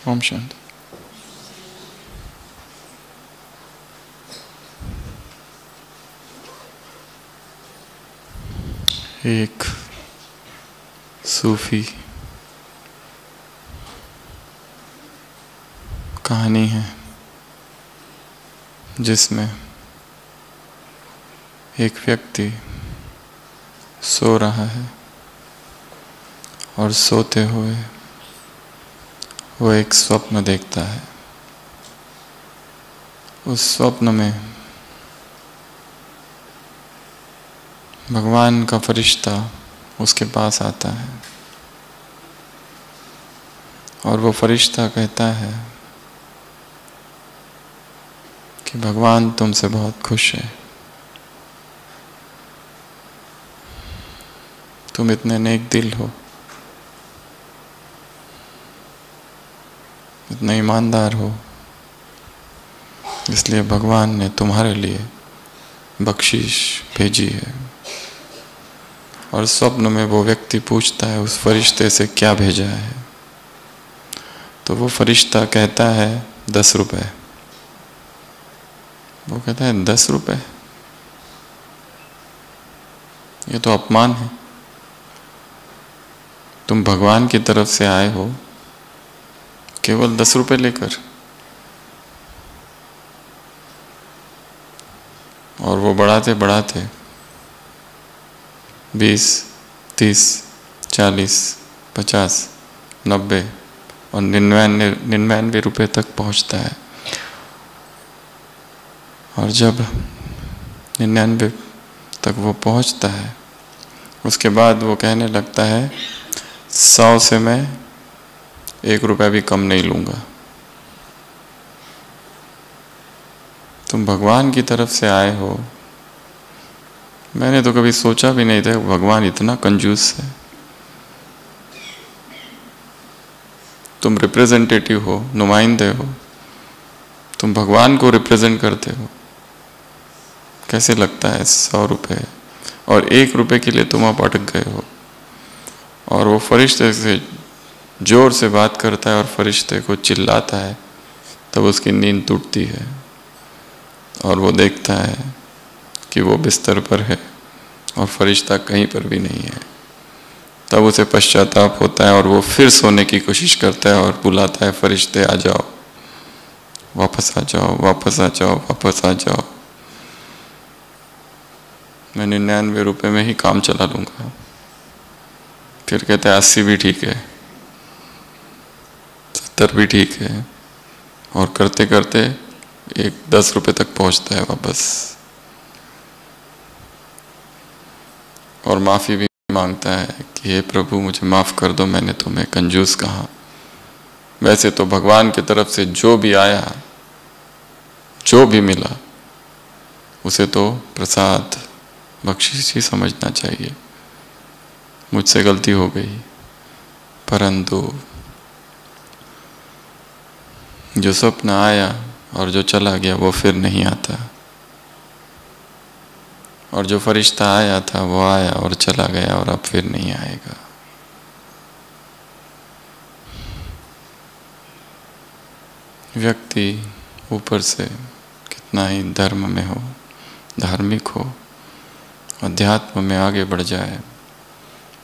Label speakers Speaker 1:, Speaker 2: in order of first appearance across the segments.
Speaker 1: ओम शांति। एक सूफी कहानी है जिसमें एक व्यक्ति सो रहा है और सोते हुए वो एक स्वप्न देखता है। उस स्वप्न में भगवान का फरिश्ता उसके पास आता है और वो फरिश्ता कहता है कि भगवान तुमसे बहुत खुश है, तुम इतने नेक दिल हो, इतने ईमानदार हो, इसलिए भगवान ने तुम्हारे लिए बख्शिश भेजी है। और स्वप्न में वो व्यक्ति पूछता है उस फरिश्ते से क्या भेजा है, तो वो फरिश्ता कहता है 10 रुपए। वो कहता है 10 रुपए, ये तो अपमान है। तुम भगवान की तरफ से आए हो केवल 10 रुपए लेकर, और वो बढ़ाते बढ़ाते 20, 30, 40, 50, 90 और 99 रुपए तक पहुंचता है। और जब 99 तक वो पहुंचता है उसके बाद वो कहने लगता है 100 से मैं 1 रुपया भी कम नहीं लूंगा। तुम भगवान की तरफ से आए हो, मैंने तो कभी सोचा भी नहीं था भगवान इतना कंजूस है। तुम रिप्रेजेंटेटिव हो, नुमाइंदे हो, तुम भगवान को रिप्रेजेंट करते हो, कैसे लगता है 100 रुपये और 1 रुपये के लिए तुम अब अटक गए हो। और वो फरिश्ते से जोर से बात करता है और फरिश्ते को चिल्लाता है, तब उसकी नींद टूटती है और वो देखता है कि वो बिस्तर पर है और फरिश्ता कहीं पर भी नहीं है। तब उसे पश्चाताप होता है और वो फिर सोने की कोशिश करता है और बुलाता है, फरिश्ते आ जाओ, वापस आ जाओ, वापस आ जाओ, वापस आ जाओ, मैं 99 रुपये में ही काम चला लूँगा। फिर कहता है 80 भी ठीक है, 70 भी ठीक है, और करते करते एक 10 रुपये तक पहुँचता है वापस। और माफ़ी भी मांगता है कि हे प्रभु मुझे माफ़ कर दो, मैंने तुम्हें कंजूस कहा। वैसे तो भगवान की तरफ से जो भी आया, जो भी मिला, उसे तो प्रसाद बख्शिश ही समझना चाहिए। मुझसे गलती हो गई, परंतु जो स्वप्न आया और जो चला गया वो फिर नहीं आता, और जो फरिश्ता आया था वो आया और चला गया और अब फिर नहीं आएगा। व्यक्ति ऊपर से कितना ही धर्म में हो, धार्मिक हो, अध्यात्म में आगे बढ़ जाए,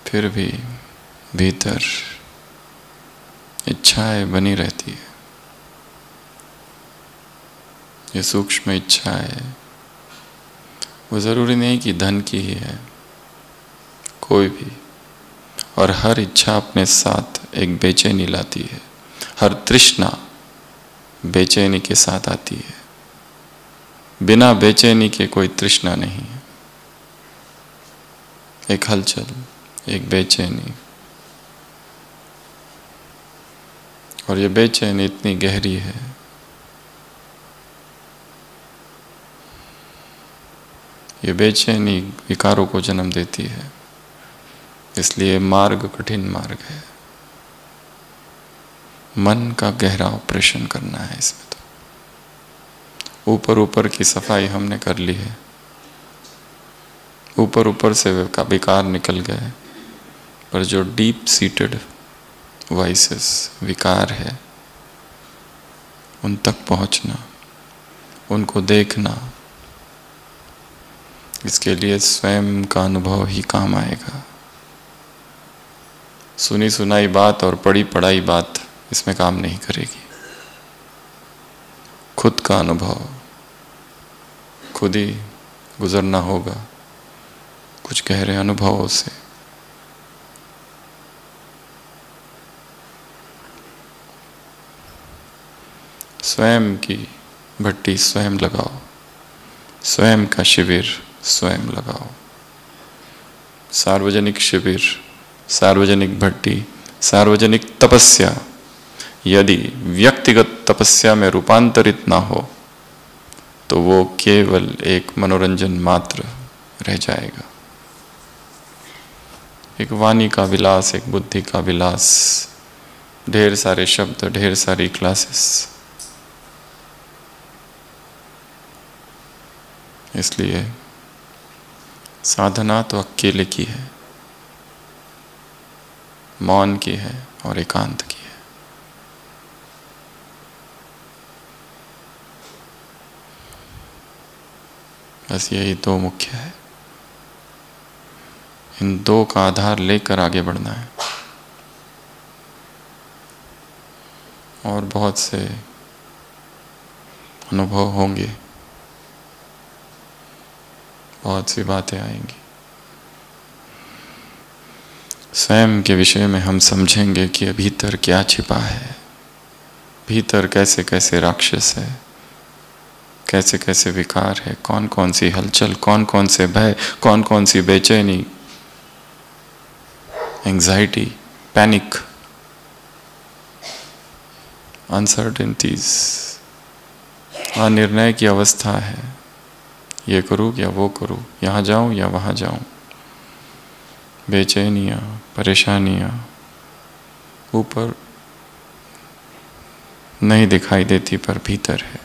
Speaker 1: फिर भी भीतर इच्छाएं बनी रहती है। ये सूक्ष्म इच्छा है, वो ज़रूरी नहीं कि धन की ही है, कोई भी। और हर इच्छा अपने साथ एक बेचैनी लाती है, हर तृष्णा बेचैनी के साथ आती है। बिना बेचैनी के कोई तृष्णा नहीं है। एक हलचल, एक बेचैनी, और ये बेचैनी इतनी गहरी है, ये बेचैनी विकारों को जन्म देती है। इसलिए मार्ग कठिन मार्ग है, मन का गहरा ऑपरेशन करना है इसमें। तो ऊपर ऊपर की सफाई हमने कर ली है, ऊपर ऊपर से विकार निकल गए, पर जो डीप सीटेड वाइसेस विकार है उन तक पहुंचना, उनको देखना, इसके लिए स्वयं का अनुभव ही काम आएगा। सुनी सुनाई बात और पढ़ी पढ़ाई बात इसमें काम नहीं करेगी। खुद का अनुभव, खुद ही गुजरना होगा कुछ गहरे अनुभवों से। स्वयं की भट्टी स्वयं लगाओ, स्वयं का शिविर स्वयं लगाओ। सार्वजनिक शिविर, सार्वजनिक भट्टी, सार्वजनिक तपस्या यदि व्यक्तिगत तपस्या में रूपांतरित ना हो तो वो केवल एक मनोरंजन मात्र रह जाएगा। एक वाणी का विलास, एक बुद्धि का विलास, ढेर सारे शब्द, ढेर सारी क्लासेस। इसलिए साधना तो अकेले की है, मौन की है और एकांत की है। बस यही दो मुख्य है। इन दो का आधार लेकर आगे बढ़ना है। और बहुत से अनुभव होंगे, बहुत सी बातें आएंगी। स्वयं के विषय में हम समझेंगे कि भीतर क्या छिपा है, भीतर कैसे कैसे राक्षस है, कैसे कैसे विकार है, कौन कौन सी हलचल, कौन कौन से भय, कौन कौन सी बेचैनी, एंजाइटी, पैनिक, अनसर्टेनिटीज, अनिर्णय की अवस्था है। ये करूँ या वो करूँ, यहाँ जाऊँ या वहाँ जाऊँ, बेचैनियाँ, परेशानियाँ ऊपर नहीं दिखाई देती पर भीतर है।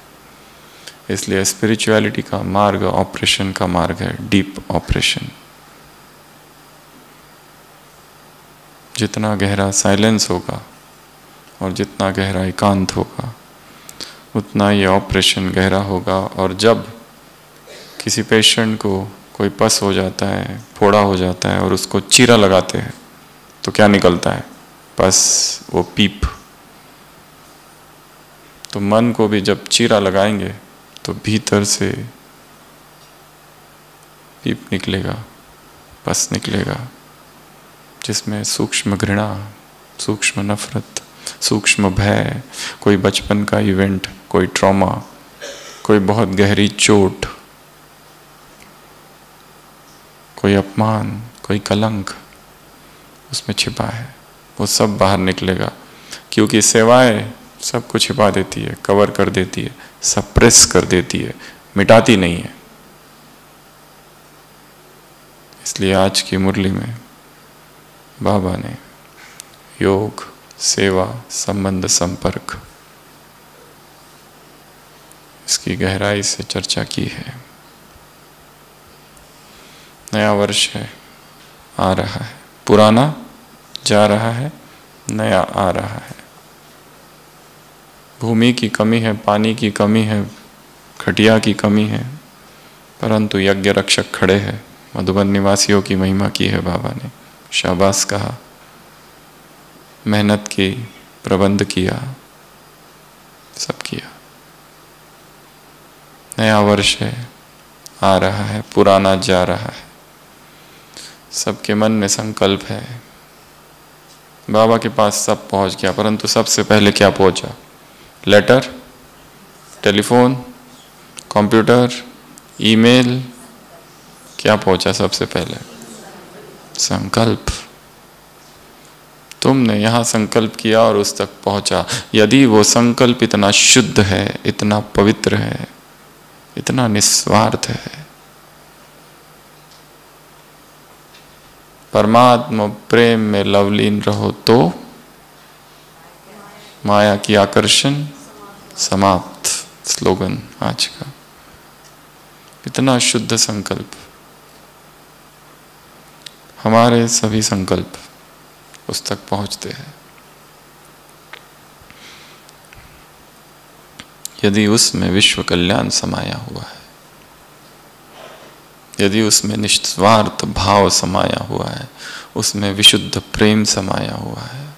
Speaker 1: इसलिए स्पिरिचुअलिटी का मार्ग ऑपरेशन का मार्ग है, डीप ऑपरेशन। जितना गहरा साइलेंस होगा और जितना गहरा एकांत होगा उतना ये ऑपरेशन गहरा होगा। और जब किसी पेशेंट को कोई पस हो जाता है, फोड़ा हो जाता है और उसको चीरा लगाते हैं तो क्या निकलता है? पस, वो पीप। तो मन को भी जब चीरा लगाएंगे तो भीतर से पीप निकलेगा, पस निकलेगा, जिसमें सूक्ष्म घृणा, सूक्ष्म नफरत, सूक्ष्म भय, कोई बचपन का इवेंट, कोई ट्रॉमा, कोई बहुत गहरी चोट, कोई अपमान, कोई कलंक उसमें छिपा है। वो सब बाहर निकलेगा, क्योंकि सेवाएं सब कुछ छिपा देती है, कवर कर देती है, सप्रेस कर देती है, मिटाती नहीं है। इसलिए आज की मुरली में बाबा ने योग, सेवा, संबंध, संपर्क, इसकी गहराई से चर्चा की है। नया वर्ष है, आ रहा है, पुराना जा रहा है, नया आ रहा है। भूमि की कमी है, पानी की कमी है, खटिया की कमी है, परंतु यज्ञ रक्षक खड़े हैं। मधुबन निवासियों की महिमा की है बाबा ने, शाबाश कहा, मेहनत की, प्रबंध किया, सब किया। नया वर्ष है, आ रहा है, पुराना जा रहा है। सबके मन में संकल्प है। बाबा के पास सब पहुंच गया, परंतु सबसे पहले क्या पहुंचा? लेटर, टेलीफोन, कंप्यूटर, ईमेल, क्या पहुंचा सबसे पहले? संकल्प। तुमने यहां संकल्प किया और उस तक पहुंचा। यदि वो संकल्प इतना शुद्ध है, इतना पवित्र है, इतना निस्वार्थ है, परमात्मा प्रेम में लवलीन रहो तो माया की आकर्षण समाप्त, स्लोगन आज का। इतना शुद्ध संकल्प। हमारे सभी संकल्प उस तक पहुंचते हैं। यदि उसमें विश्व कल्याण समाया हुआ है, यदि उसमें निस्वार्थ भाव समाया हुआ है, उसमें विशुद्ध प्रेम समाया हुआ है,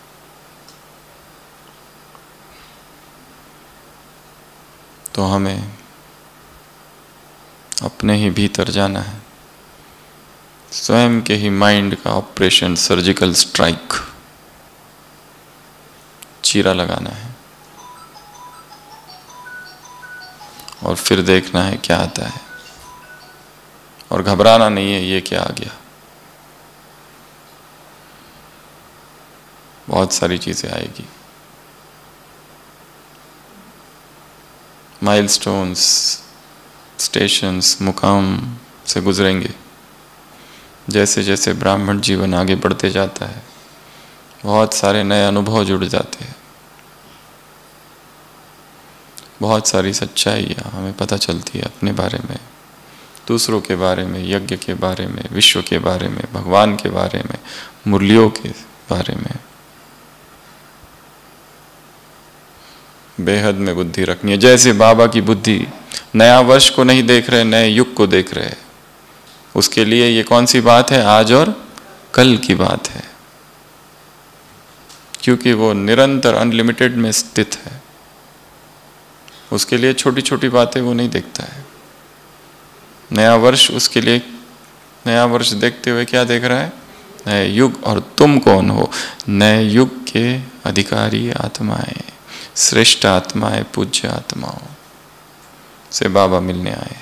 Speaker 1: तो हमें अपने ही भीतर जाना है, स्वयं के ही माइंड का ऑपरेशन, सर्जिकल स्ट्राइक, चीरा लगाना है और फिर देखना है क्या आता है। और घबराना नहीं है ये क्या आ गया, बहुत सारी चीजें आएगी। माइलस्टोन्स, स्टेशंस, मुकाम से गुजरेंगे। जैसे जैसे ब्राह्मण जीवन आगे बढ़ते जाता है, बहुत सारे नए अनुभव जुड़ जाते हैं, बहुत सारी सच्चाइयाँ हमें पता चलती है अपने बारे में, दूसरों के बारे में, यज्ञ के बारे में, विश्व के बारे में, भगवान के बारे में, मूल्यों के बारे में। बेहद में बुद्धि रखनी है। जैसे बाबा की बुद्धि नया वर्ष को नहीं देख रहे, नए युग को देख रहे, उसके लिए ये कौन सी बात है, आज और कल की बात है, क्योंकि वो निरंतर अनलिमिटेड में स्थित है। उसके लिए छोटी छोटी बातें वो नहीं देखता है। नया वर्ष उसके लिए, नया वर्ष देखते हुए क्या देख रहा है, नए युग। और तुम कौन हो, नए युग के अधिकारी आत्माएं, श्रेष्ठ आत्माएं, पूज्य आत्माओं से बाबा मिलने आए।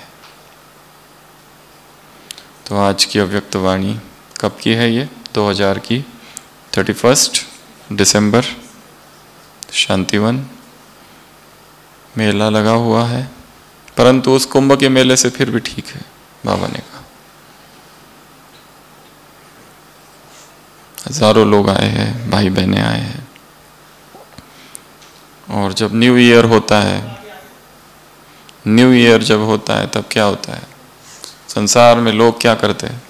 Speaker 1: तो आज की अव्यक्त वाणी कब की है ये, 2000 की 31 दिसंबर, शांतिवन मेला लगा हुआ है, परंतु उस कुंभ के मेले से फिर भी ठीक है, बाबा ने कहा। हजारों लोग आए हैं, भाई बहनें आए हैं। और जब न्यू ईयर होता है, न्यू ईयर जब होता है तब क्या होता है, संसार में लोग क्या करते हैं,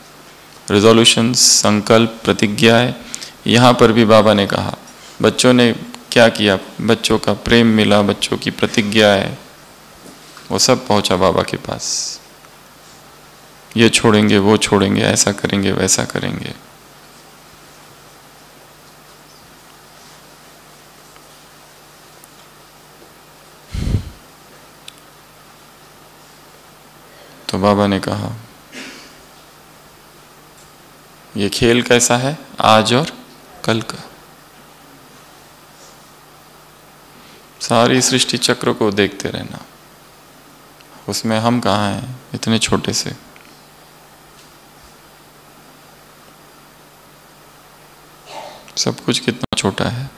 Speaker 1: रिजोल्यूशंस, संकल्प, प्रतिज्ञाएं। यहाँ पर भी बाबा ने कहा, बच्चों ने क्या किया, बच्चों का प्रेम मिला, बच्चों की प्रतिज्ञाएं, वो सब पहुंचा बाबा के पास। ये छोड़ेंगे, वो छोड़ेंगे, ऐसा करेंगे, वैसा करेंगे। तो बाबा ने कहा, ये खेल कैसा है, आज और कल का। सारी सृष्टि चक्र को देखते रहना, उसमें हम कहाँ हैं, इतने छोटे से। सब कुछ कितना छोटा है,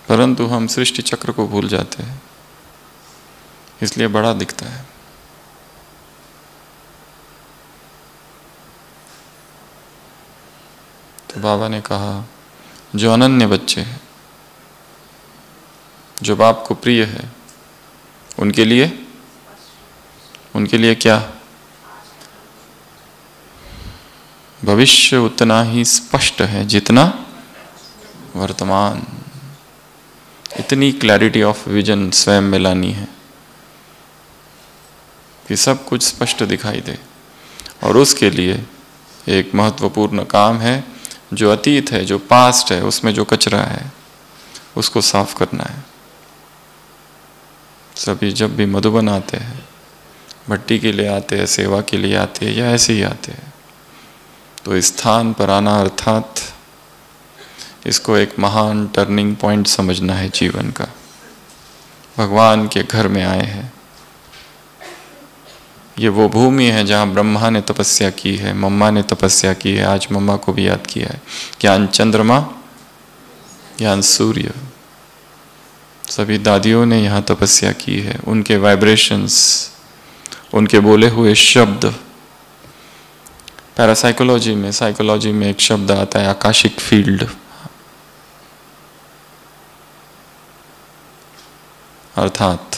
Speaker 1: परंतु हम सृष्टि चक्र को भूल जाते हैं, इसलिए बड़ा दिखता है। तो बाबा ने कहा, जो अनन्य बच्चे हैं, जो बाप को प्रिय है, उनके लिए क्या, भविष्य उतना ही स्पष्ट है जितना वर्तमान। इतनी क्लैरिटी ऑफ विजन स्वयं में लानी है कि सब कुछ स्पष्ट दिखाई दे। और उसके लिए एक महत्वपूर्ण काम है, जो अतीत है, जो पास्ट है, उसमें जो कचरा है उसको साफ करना है। सभी जब भी मधुबन आते हैं, भट्टी के लिए आते हैं, सेवा के लिए आते हैं, या ऐसे ही आते हैं, तो इस स्थान पर आना अर्थात इसको एक महान टर्निंग पॉइंट समझना है जीवन का। भगवान के घर में आए हैं। ये वो भूमि है जहाँ ब्रह्मा ने तपस्या की है, मम्मा ने तपस्या की है, आज मम्मा को भी याद किया है। ज्ञान चंद्रमा, ज्ञान सूर्य, सभी दादियों ने यहाँ तपस्या की है। उनके वाइब्रेशंस, उनके बोले हुए शब्द, पैरासाइकोलॉजी में, साइकोलॉजी में एक शब्द आता है आकाशिक फील्ड, अर्थात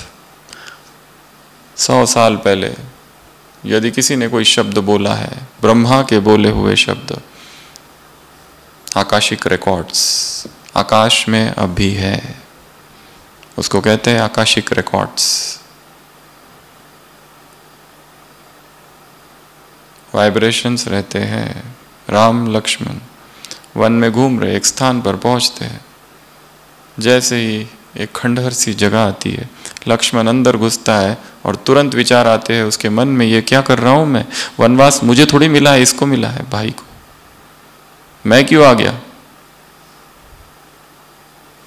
Speaker 1: 100 साल पहले यदि किसी ने कोई शब्द बोला है, ब्रह्मा के बोले हुए शब्द, आकाशिक रिकॉर्ड्स आकाश में अभी है, उसको कहते हैं आकाशिक रिकॉर्ड्स। वाइब्रेशंस रहते हैं। राम लक्ष्मण वन में घूम रहे, एक स्थान पर पहुंचते हैं। जैसे ही एक खंडहर सी जगह आती है, लक्ष्मण अंदर घुसता है और तुरंत विचार आते हैं उसके मन में, ये क्या कर रहा हूं मैं? वनवास मुझे थोड़ी मिला है, इसको मिला है, भाई को। मैं क्यों आ गया?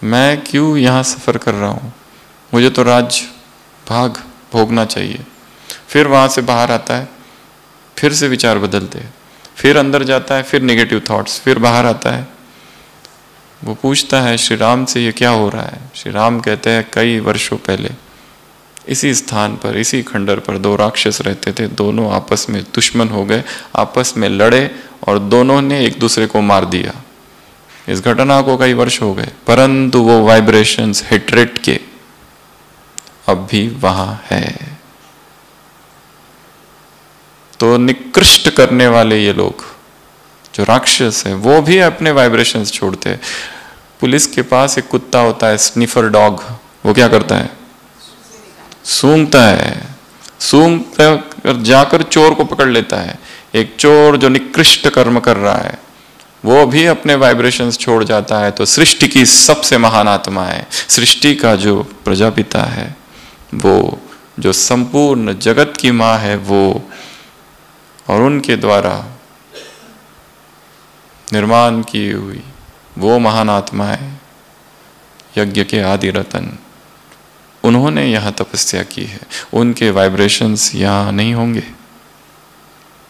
Speaker 1: मैं क्यों यहां सफर कर रहा हूं? मुझे तो राज भाग भोगना चाहिए। फिर वहां से बाहर आता है, फिर से विचार बदलते हैं, फिर अंदर जाता है, फिर नेगेटिव थॉट्स, फिर बाहर आता है। वो पूछता है श्री राम से, ये क्या हो रहा है? श्री राम कहते हैं कई वर्षों पहले इसी स्थान पर, इसी खंडर पर दो राक्षस रहते थे। दोनों आपस में दुश्मन हो गए, आपस में लड़े और दोनों ने एक दूसरे को मार दिया। इस घटना को कई वर्ष हो गए, परंतु वो वाइब्रेशंस हेट्रेट के अब भी वहां है। तो निकृष्ट करने वाले ये लोग जो राक्षस है, वो भी अपने वाइब्रेशंस छोड़ते हैं। पुलिस के पास एक कुत्ता होता है, स्निफर डॉग। वो क्या करता है? सूंघता है। सूंघ कर जाकर चोर को पकड़ लेता है। एक चोर जो निकृष्ट कर्म कर रहा है, वो भी अपने वाइब्रेशंस छोड़ जाता है। तो सृष्टि की सबसे महान आत्मा है, सृष्टि का जो प्रजापिता है, वो जो संपूर्ण जगत की माँ है, वो और उनके द्वारा निर्माण की हुई वो महान आत्मा है, यज्ञ के आदि रतन। उन्होंने यहाँ तपस्या की है। उनके वाइब्रेशंस यहाँ नहीं होंगे।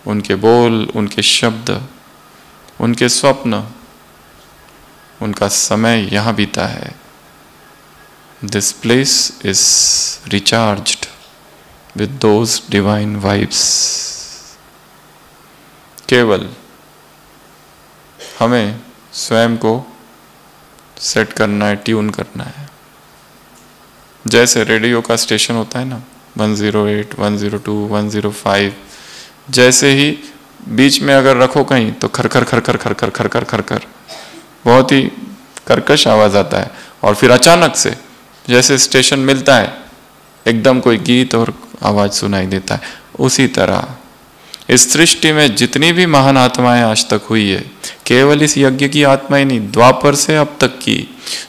Speaker 1: उनके बोल, उनके शब्द, उनके स्वप्न, उनका समय यहाँ बीता है। This place is recharged with those divine vibes. केवल हमें स्वयं को सेट करना है, ट्यून करना है। जैसे रेडियो का स्टेशन होता है ना, 108, 102, 105, जैसे ही बीच में अगर रखो कहीं तो खरखर खरखर खरखर खरखर खरखर बहुत ही कर्कश आवाज आता है। और फिर अचानक से जैसे स्टेशन मिलता है, एकदम कोई गीत और आवाज सुनाई देता है। उसी तरह इस सृष्टि में जितनी भी महान आत्माएं आज तक हुई है, केवल इस यज्ञ की आत्माएं नहीं, द्वापर से अब तक की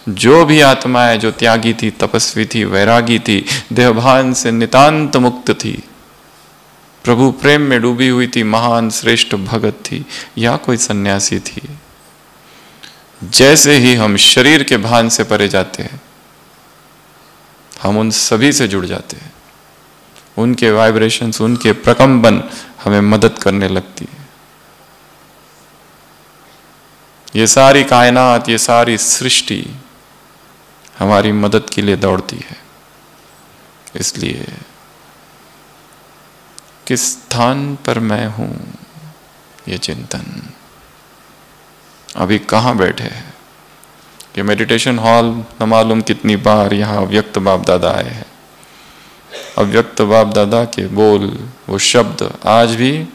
Speaker 1: जो भी आत्माएं जो त्यागी थी, तपस्वी थी, वैरागी थी, देहभान से नितांत मुक्त थी, प्रभु प्रेम में डूबी हुई थी, महान श्रेष्ठ भगत थी, या कोई सन्यासी थी, जैसे ही हम शरीर के भान से परे जाते हैं, हम उन सभी से जुड़ जाते हैं। उनके वाइब्रेशंस, उनके प्रकंपन हमें मदद करने लगती है। ये सारी कायनात, ये सारी सृष्टि हमारी मदद के लिए दौड़ती है। इसलिए किस स्थान पर मैं हूं, ये चिंतन अभी कहां बैठे हैं। ये मेडिटेशन हॉल न मालूम कितनी बार यहाँ अव्यक्त बाप दादा आए हैं। अव्यक्त बाप दादा के बोल, वो शब्द आज भी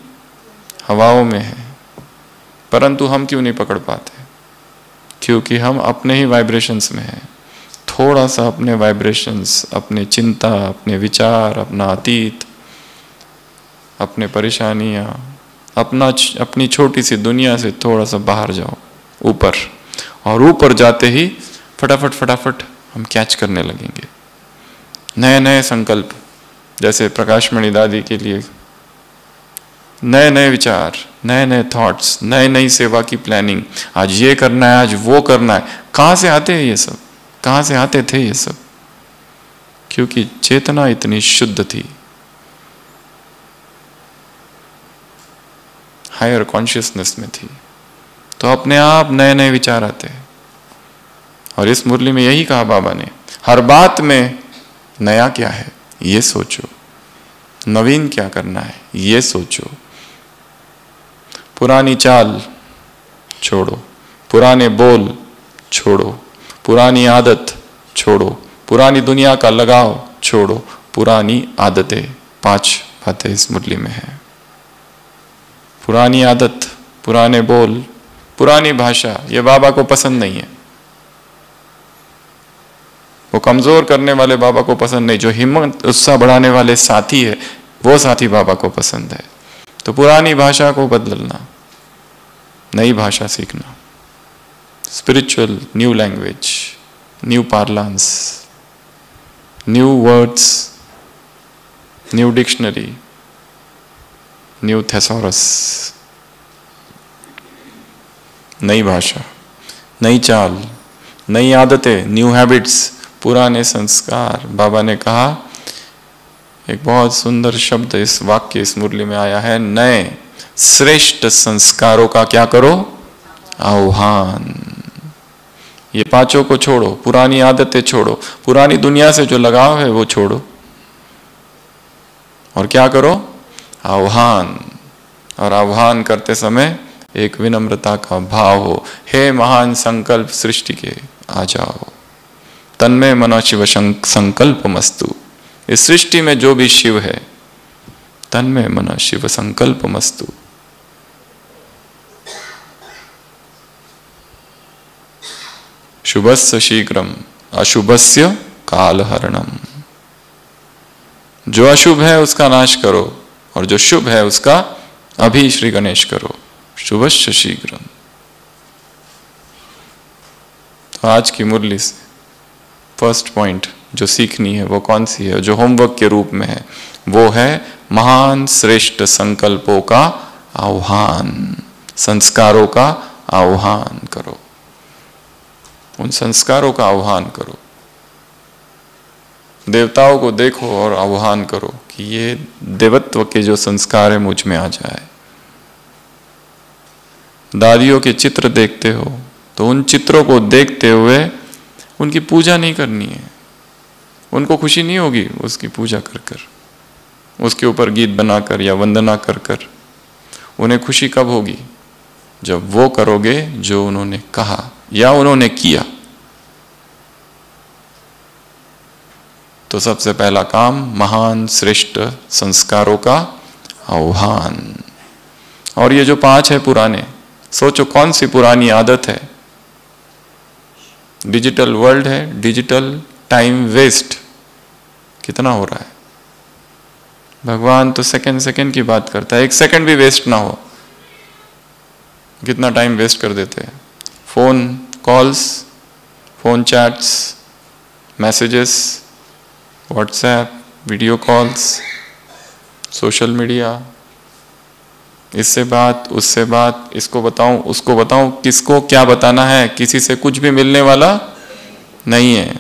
Speaker 1: हवाओं में है, परंतु हम क्यों नहीं पकड़ पाते? क्योंकि हम अपने ही वाइब्रेशंस में हैं। थोड़ा सा अपने वाइब्रेशंस, अपने चिंता, अपने विचार, अपना अतीत, अपने परेशानियां, अपनी छोटी सी दुनिया से थोड़ा सा बाहर जाओ, ऊपर। और ऊपर जाते ही फटाफट फटाफट हम कैच करने लगेंगे नए नए संकल्प। जैसे प्रकाशमणि दादी के लिए नए नए विचार, नए नए थॉट्स, नई नई सेवा की प्लानिंग, आज ये करना है, आज वो करना है। कहाँ से आते हैं ये सब? कहाँ से आते थे ये सब? क्योंकि चेतना इतनी शुद्ध थी, हायर कॉन्शियसनेस में थी, तो अपने आप नए नए विचार आते हैं। और इस मुरली में यही कहा बाबा ने, हर बात में नया क्या है ये सोचो, नवीन क्या करना है ये सोचो। पुरानी चाल छोड़ो, पुराने बोल छोड़ो, पुरानी आदत छोड़ो, पुरानी दुनिया का लगाव छोड़ो, पुरानी आदतें। 5 बातें इस मुरली में है। पुरानी आदत, पुराने बोल, पुरानी भाषा, ये बाबा को पसंद नहीं है। वो कमजोर करने वाले बाबा को पसंद नहीं, जो हिम्मत उत्साह बढ़ाने वाले साथी है वो साथी बाबा को पसंद है। तो पुरानी भाषा को बदलना, नई भाषा सीखना, spiritual new language, new parlance, new words, new dictionary, new thesaurus, नई भाषा, नई चाल, नई आदतें, न्यू हैबिट्स, पुराने संस्कार। बाबा ने कहा, एक बहुत सुंदर शब्द इस वाक्य इस मुरली में आया है, नए श्रेष्ठ संस्कारों का क्या करो, आह्वान। ये पांचों को छोड़ो, पुरानी आदतें छोड़ो, पुरानी दुनिया से जो लगाव है वो छोड़ो, और क्या करो, आह्वान। और आह्वान करते समय एक विनम्रता का भाव हो, हे महान संकल्प सृष्टि के आ जाओ, तन्मय मनो शिव संकल्प मस्तु। इस सृष्टि में जो भी शिव है, तन्मय मनो शिव संकल्प मस्तु। शुभस्य शीघ्रम अशुभस्य कालहरणम। जो अशुभ है उसका नाश करो, और जो शुभ है उसका अभी श्री गणेश करो। शुभस्य शीघ्रम। तो आज की मुरली से फर्स्ट पॉइंट जो सीखनी है वो कौन सी है, जो होमवर्क के रूप में है, वो है महान श्रेष्ठ संकल्पों का आह्वान, संस्कारों का आह्वान करो। उन संस्कारों का आह्वान करो। देवताओं को देखो और आह्वान करो कि ये देवत्व के जो संस्कार है मुझ में आ जाए। दादियों के चित्र देखते हो तो उन चित्रों को देखते हुए उनकी पूजा नहीं करनी है। उनको खुशी नहीं होगी उसकी पूजा कर कर, उसके ऊपर गीत बनाकर या वंदना कर कर। उन्हें खुशी कब होगी, जब वो करोगे जो उन्होंने कहा या उन्होंने किया। तो सबसे पहला काम महान श्रेष्ठ संस्कारों का आह्वान। और ये जो 5 है पुराने, सोचो कौन सी पुरानी आदत है। डिजिटल वर्ल्ड है, डिजिटल टाइम वेस्ट कितना हो रहा है। भगवान तो सेकंड सेकंड की बात करता है, 1 सेकंड भी वेस्ट ना हो, कितना टाइम वेस्ट कर देते हैं। Phone calls, phone chats, messages, WhatsApp, video calls, social media, इससे बात उससे बात, इसको बताऊं उसको बताऊं, किसको क्या बताना है, किसी से कुछ भी मिलने वाला नहीं है।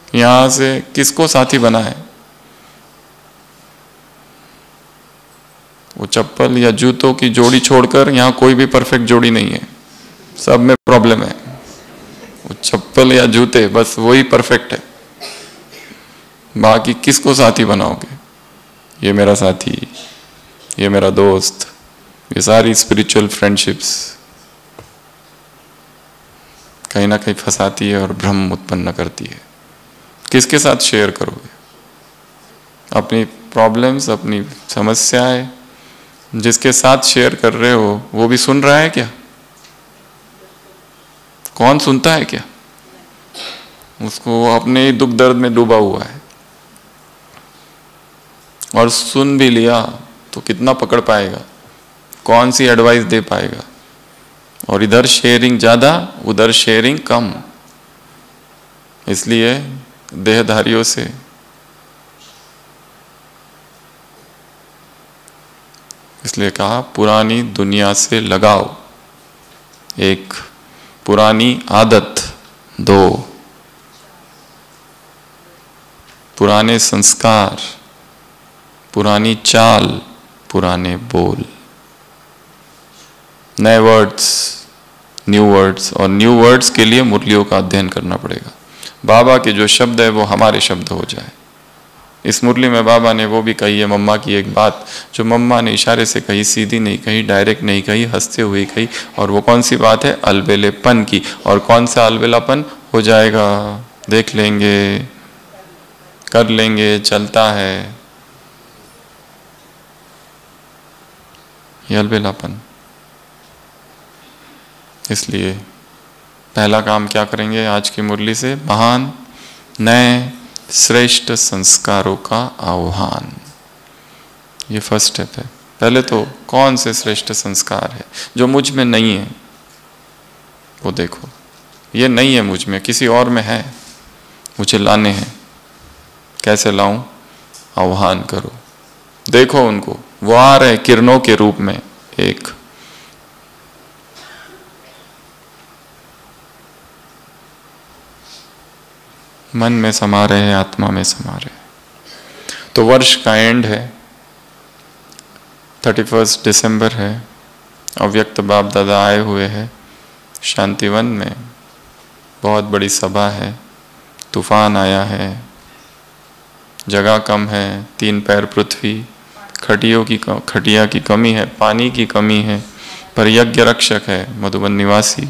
Speaker 1: यहां से किसको साथी बना है, वो चप्पल या जूतों की जोड़ी छोड़कर यहां कोई भी परफेक्ट जोड़ी नहीं है, सब में प्रॉब्लम है। वो चप्पल या जूते बस वही परफेक्ट है, बाकी किसको साथी बनाओगे। ये मेरा साथी, ये मेरा दोस्त, ये सारी स्पिरिचुअल फ्रेंडशिप्स कहीं ना कहीं फंसाती है और भ्रम उत्पन्न करती है। किसके साथ शेयर करोगे अपनी प्रॉब्लम्स, अपनी समस्याएं। जिसके साथ शेयर कर रहे हो वो भी सुन रहा है क्या, कौन सुनता है क्या, उसको अपने ही दुख दर्द में डूबा हुआ है। और सुन भी लिया तो कितना पकड़ पाएगा, कौन सी एडवाइस दे पाएगा। और इधर शेयरिंग ज्यादा, उधर शेयरिंग कम। इसलिए देहधारियों से इसलिए कहा पुरानी दुनिया से लगाओ, 1 पुरानी आदत, 2 पुराने संस्कार, पुरानी चाल, पुराने बोल, नए वर्ड्स, न्यू वर्ड्स। और न्यू वर्ड्स के लिए मुरलियों का अध्ययन करना पड़ेगा। बाबा के जो शब्द है वो हमारे शब्द हो जाए। इस मुरली में बाबा ने वो भी कही है, मम्मा की एक बात जो मम्मा ने इशारे से कही, सीधी नहीं कही, डायरेक्ट नहीं कही, हंसते हुए कही। और वो कौन सी बात है, अलबेलेपन की। और कौन सा अलबेलापन हो जाएगा, देख लेंगे, कर लेंगे, चलता है, ये अलबेलापन। इसलिए पहला काम क्या करेंगे आज की मुरली से? महान नए श्रेष्ठ संस्कारों का आह्वान। ये फर्स्ट स्टेप है। पहले तो कौन से श्रेष्ठ संस्कार है जो मुझ में नहीं है, वो देखो। ये नहीं है मुझ में, किसी और में है, मुझे लाने हैं। कैसे लाऊं? आह्वान करो, देखो उनको, वो आ रहे किरणों के रूप में। एक मन में समा रहे हैं, आत्मा में समा रहे हैं। तो वर्ष का एंड है, 31 दिसंबर है। अव्यक्त बाप दादा आए हुए हैं शांतिवन में। बहुत बड़ी सभा है, तूफान आया है, जगह कम है, 3 पैर पृथ्वी, खटिया की कमी है, पानी की कमी है। पर यज्ञ रक्षक है, मधुबन निवासी,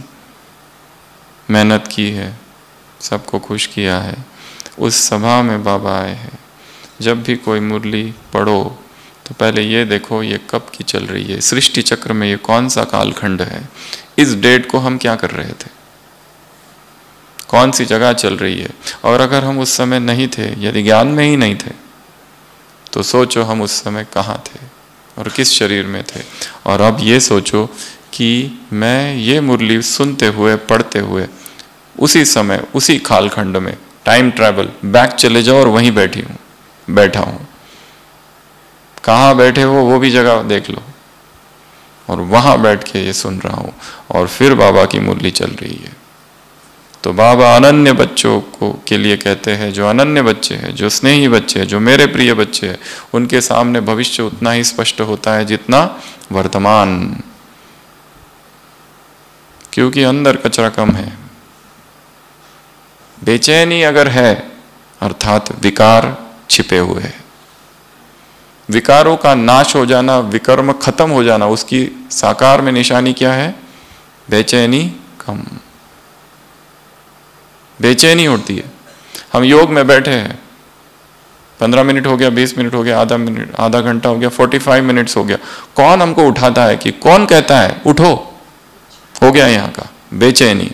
Speaker 1: मेहनत की है, सबको खुश किया है। उस सभा में बाबा आए हैं। जब भी कोई मुरली पढ़ो तो पहले ये देखो ये कब की चल रही है, सृष्टि चक्र में ये कौन सा कालखंड है, इस डेट को हम क्या कर रहे थे, कौन सी जगह चल रही है। और अगर हम उस समय नहीं थे, यदि ज्ञान में ही नहीं थे, तो सोचो हम उस समय कहाँ थे और किस शरीर में थे। और अब ये सोचो कि मैं ये मुरली सुनते हुए पढ़ते हुए उसी समय उसी कालखंड में टाइम ट्रैवल बैक चले जाओ और वहीं बैठा हूँ। कहाँ बैठे हो वो भी जगह देख लो, और वहाँ बैठ के ये सुन रहा हूँ, और फिर बाबा की मुरली चल रही है। तो बाबा अनन्य बच्चों को के लिए कहते हैं, जो अनन्य बच्चे हैं, जो स्नेही बच्चे हैं, जो मेरे प्रिय बच्चे हैं, उनके सामने भविष्य उतना ही स्पष्ट होता है जितना वर्तमान, क्योंकि अंदर कचरा कम है। बेचैनी अगर है अर्थात विकार छिपे हुए हैं। विकारों का नाश हो जाना, विकर्म खत्म हो जाना, उसकी साकार में निशानी क्या है? बेचैनी कम। बेचैनी होती है। हम योग में बैठे हैं, 15 मिनट हो गया, 20 मिनट हो गया, आधा घंटा हो गया, 45 मिनट्स हो गया, कौन हमको उठाता है? कि कौन कहता है उठो, हो गया यहाँ का? बेचैनी।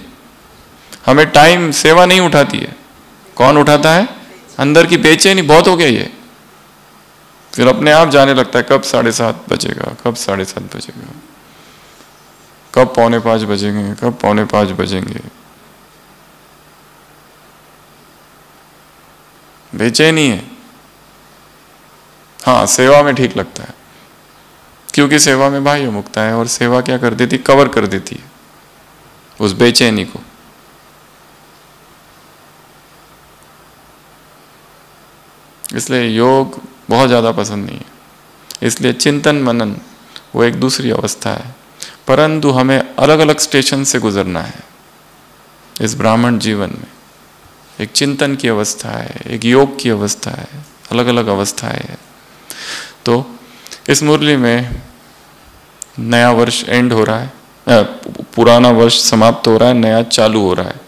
Speaker 1: हमें टाइम सेवा नहीं उठाती है, कौन उठाता है? अंदर की बेचैनी। बहुत हो गया ये, फिर अपने आप जाने लगता है कब 7:30 बजेगा, कब 7:30 बजेगा, कब 4:45 बजेंगे, कब 4:45 बजेंगे। बेचैनी है। हाँ, सेवा में ठीक लगता है, क्योंकि सेवा में बाह्य मुक्ता है, और सेवा क्या कर देती? कवर कर देती है उस बेचैनी को। इसलिए योग बहुत ज़्यादा पसंद नहीं है। इसलिए चिंतन मनन वो एक दूसरी अवस्था है, परंतु हमें अलग अलग स्टेशन से गुजरना है इस ब्राह्मण जीवन में। एक चिंतन की अवस्था है, एक योग की अवस्था है, अलग अलग अवस्थाएं है। तो इस मुरली में नया वर्ष एंड हो रहा है, पुराना वर्ष समाप्त हो रहा है, नया चालू हो रहा है।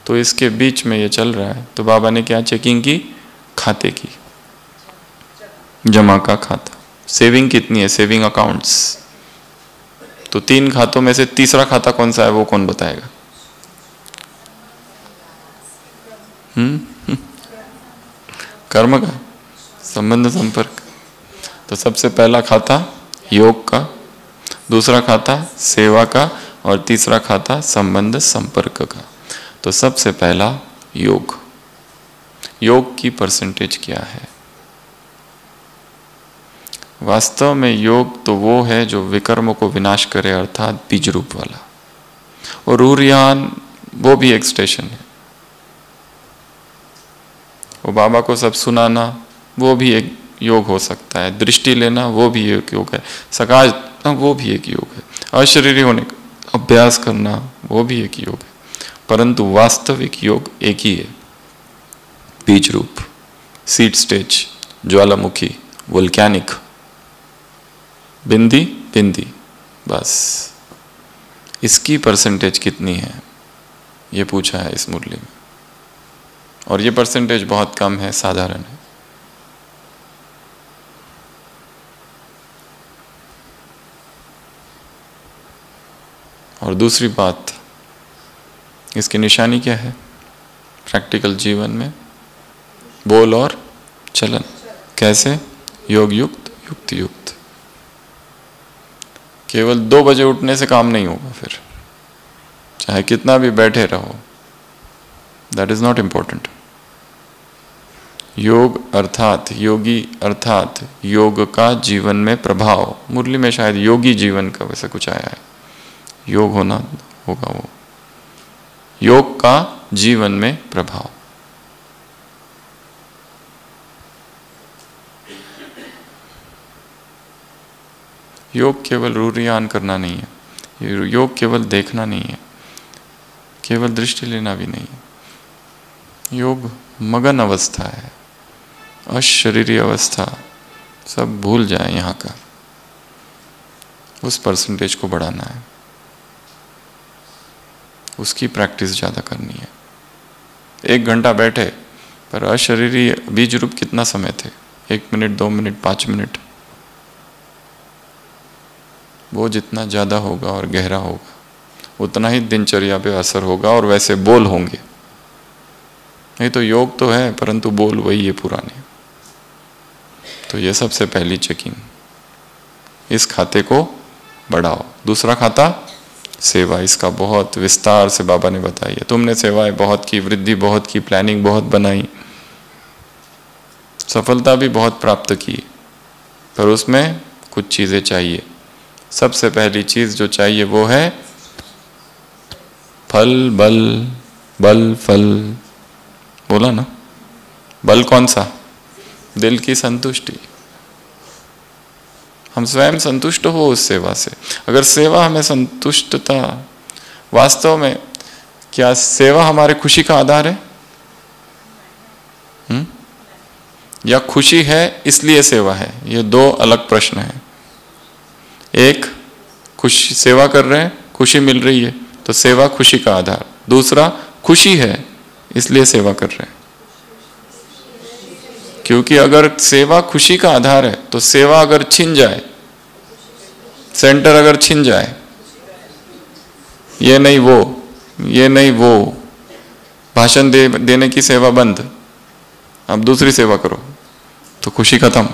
Speaker 1: तो इसके बीच में ये चल रहा है। तो बाबा ने क्या चेकिंग की? खाते की, जमा का खाता। सेविंग कितनी है? Saving accounts. तो 3 खातों में से तीसरा खाता कौन सा है, वो कौन बताएगा? कर्म का, संबंध संपर्क। तो सबसे पहला खाता योग का, दूसरा खाता सेवा का, और तीसरा खाता संबंध संपर्क का। तो सबसे पहला योग। योग की परसेंटेज क्या है? वास्तव में योग तो वो है जो विकर्म को विनाश करे, अर्थात बीज रूप वाला। और रूरियान वो भी एक स्टेशन है। वो बाबा को सब सुनाना वो भी एक योग हो सकता है, दृष्टि लेना वो भी एक योग है, सकाश वो भी एक योग है, अशरीरी होने का अभ्यास करना वो भी एक योग है। परंतु वास्तविक योग एक ही है, बीज रूप, सीड स्टेज, ज्वालामुखी, वोल्केनिक, बिंदी बिंदी। बस इसकी परसेंटेज कितनी है ये पूछा है इस मुरली में, और ये परसेंटेज बहुत कम है, साधारण है। और दूसरी बात, इसकी निशानी क्या है प्रैक्टिकल जीवन में? बोल और चलन। कैसे? योग युक्त, युक्ति युक्त। केवल 2 बजे उठने से काम नहीं होगा, फिर चाहे कितना भी बैठे रहो, दैट इज नॉट इंपॉर्टेंट। योग अर्थात योगी अर्थात योग का जीवन में प्रभाव। मुरली में शायद योगी जीवन का वैसा कुछ आया है, योग होना होगा वो, योग का जीवन में प्रभाव। योग केवल रूरियान करना नहीं है, योग केवल देखना नहीं है, केवल दृष्टि लेना भी नहीं है। योग मगन अवस्था है, अशरीरी अवस्था, सब भूल जाए यहाँ का, उस परसेंटेज को बढ़ाना है, उसकी प्रैक्टिस ज़्यादा करनी है। 1 घंटा बैठे पर अशरीरी बीज रूप कितना समय थे? 1 मिनट, 2 मिनट, 5 मिनट। वो जितना ज़्यादा होगा और गहरा होगा उतना ही दिनचर्या पे असर होगा और वैसे बोल होंगे। नहीं तो योग तो है परंतु बोल वही है पुराने। तो ये सबसे पहली चेकिंग, इस खाते को बढ़ाओ। दूसरा खाता सेवा, इसका बहुत विस्तार से बाबा ने बताई है। तुमने सेवाएं बहुत की, वृद्धि बहुत की, प्लानिंग बहुत बनाई, सफलता भी बहुत प्राप्त की, पर उसमें कुछ चीजें चाहिए। सबसे पहली चीज जो चाहिए वो है फल बल, बल फल। बोला ना, बल कौन सा? दिल की संतुष्टि। हम स्वयं संतुष्ट हो उस सेवा से। अगर सेवा हमें संतुष्टता, वास्तव में क्या सेवा हमारे खुशी का आधार है? या खुशी है इसलिए सेवा है? ये 2 अलग प्रश्न हैं। एक, खुशी, सेवा कर रहे हैं, खुशी मिल रही है तो सेवा खुशी का आधार। दूसरा, खुशी है इसलिए सेवा कर रहे हैं। क्योंकि अगर सेवा खुशी का आधार है तो सेवा अगर छिन जाए, सेंटर अगर छिन जाए, ये नहीं वो, ये नहीं वो, भाषण देने की सेवा बंद, अब दूसरी सेवा करो, तो खुशी खत्म।